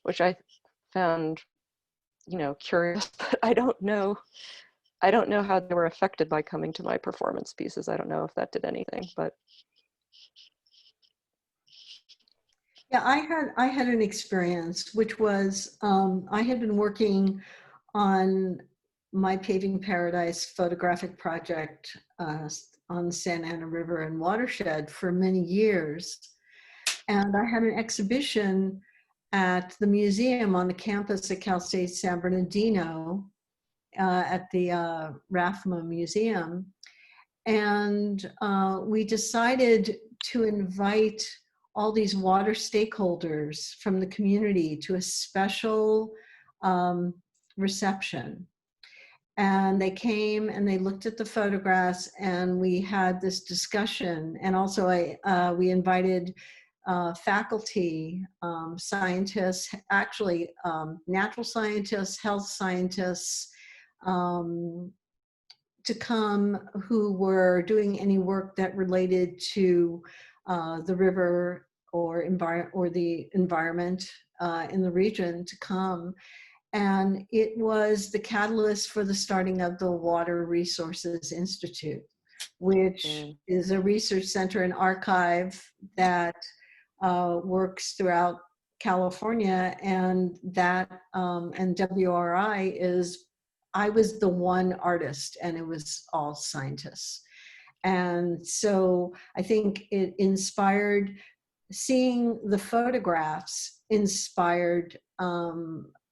which I found, you know, curious, but I don't know how they were affected by coming to my performance pieces. I don't know if that did anything, but. Yeah, I had an experience, which was I had been working on my Paving Paradise photographic project on the Santa Ana River and watershed for many years. And I had an exhibition at the museum on the campus at Cal State San Bernardino at the RAFMA Museum. And we decided to invite all these water stakeholders from the community to a special reception. And they came and they looked at the photographs and we had this discussion. And also we invited faculty, scientists, actually natural scientists, health scientists, to come who were doing any work that related to the river or the environment in the region to come. And it was the catalyst for the starting of the Water Resources Institute, which is a research center and archive that works throughout California. And that, and WRI is, I was the one artist and it was all scientists. And so I think it inspired, seeing the photographs inspired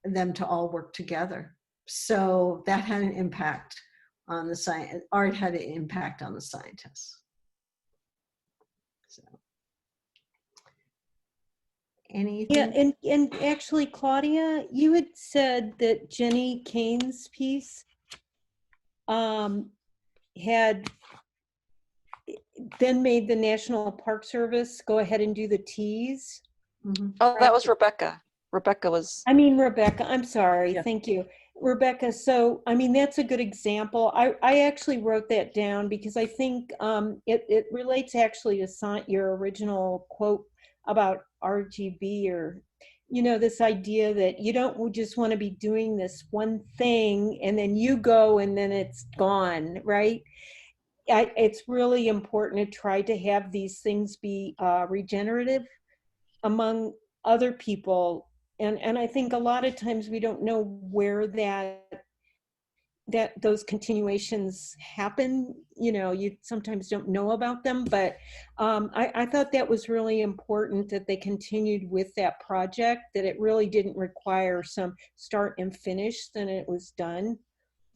them to all work together. So that had an impact on the science. Art had an impact on the scientists. So. Anything? Yeah, and actually, Claudia, you had said that Jenny Kane's piece had then made the National Park Service go ahead and do the teas. Mm-hmm. Oh, that was Rebecca. Rebecca was. I mean, Rebecca, I'm sorry. Yeah. Thank you. Rebecca, so, I mean, that's a good example. I actually wrote that down because I think it relates actually to your original quote about RGB, or, you know, this idea that you don't just want to be doing this one thing and then you go and then it's gone, right? It's really important to try to have these things be regenerative among other people. And I think a lot of times we don't know where that those continuations happen. You know, you sometimes don't know about them, but I thought that was really important that they continued with that project, that it really didn't require some start and finish, then it was done.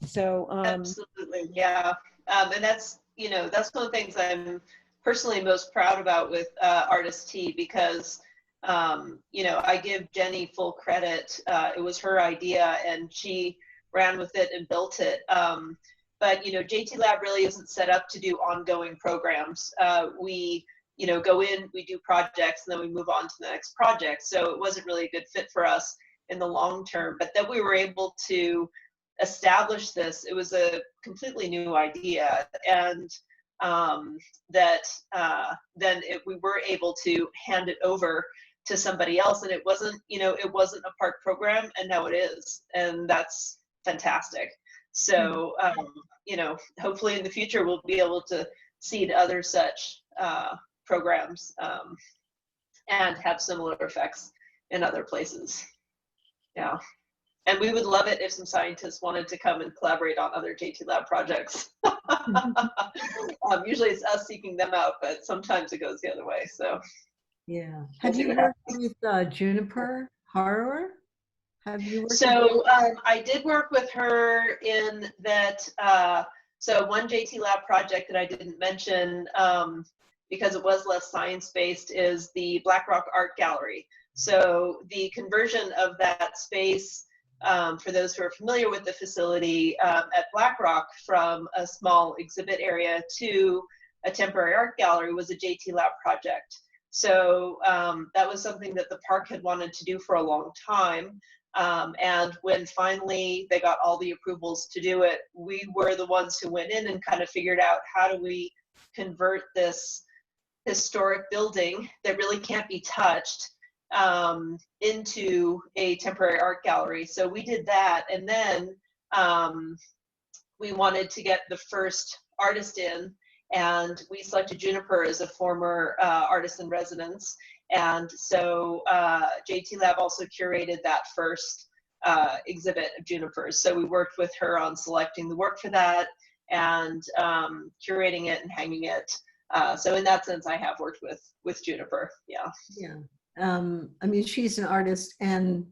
So absolutely, yeah. And that's, you know, that's one of the things I'm personally most proud about with Artist Tea, because you know, I give Jenny full credit. It was her idea and she ran with it and built it. But, you know, JT Lab really isn't set up to do ongoing programs. We, you know, go in, we do projects, and then we move on to the next project. So it wasn't really a good fit for us in the long term, but that we were able to establish this. It was a completely new idea. And that then we were able to hand it over to somebody else, and it wasn't, you know, it wasn't a park program, and now it is, and that's fantastic. So you know, hopefully in the future we'll be able to seed other such programs and have similar effects in other places. Yeah. And we would love it if some scientists wanted to come and collaborate on other JT Lab projects. Usually it's us seeking them out, but sometimes it goes the other way. So Yeah. We'll Have see you what worked with Juniper Harrower? Have you worked with So I did work with her in that, so one JT Lab project that I didn't mention because it was less science-based is the Black Rock Art Gallery. So the conversion of that space, for those who are familiar with the facility at Black Rock, from a small exhibit area to a temporary art gallery was a JT Lab project. So that was something that the park had wanted to do for a long time. And when finally they got all the approvals to do it, we were the ones who went in and kind of figured out how do we convert this historic building that really can't be touched into a temporary art gallery. So we did that, and then we wanted to get the first artist in, and we selected Juniper as a former artist in residence. And so JT Lab also curated that first exhibit of Juniper's. So we worked with her on selecting the work for that and curating it and hanging it. So in that sense, I have worked with Juniper. Yeah. Yeah. I mean, she's an artist and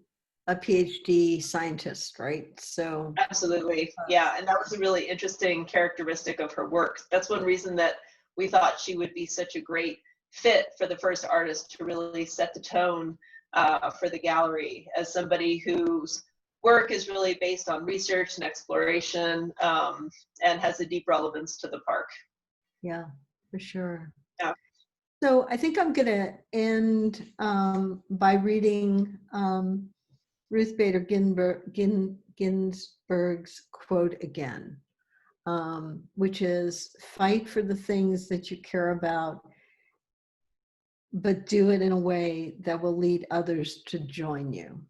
a PhD scientist, right? So Absolutely. Yeah. And that was a really interesting characteristic of her work. That's one reason that we thought she would be such a great fit for the first artist to really set the tone for the gallery, as somebody whose work is really based on research and exploration and has a deep relevance to the park. yeah, for sure. Yeah. So I think I'm going to end by reading Ruth Bader Ginsburg's quote again, which is, "Fight for the things that you care about, but do it in a way that will lead others to join you."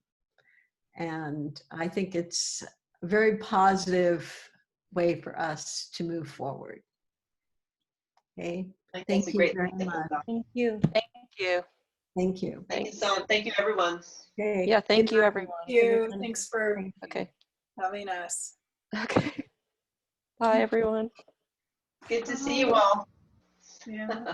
And I think it's a very positive way for us to move forward. Okay. Thank you very much. Thank you. Thank you. Thank you. Thank you so much. Thank you, everyone. Okay. Yeah, thank Good you, night. everyone. Thank you. Thanks for Okay. having us. Okay. Bye, everyone. Good to see you all. Yeah.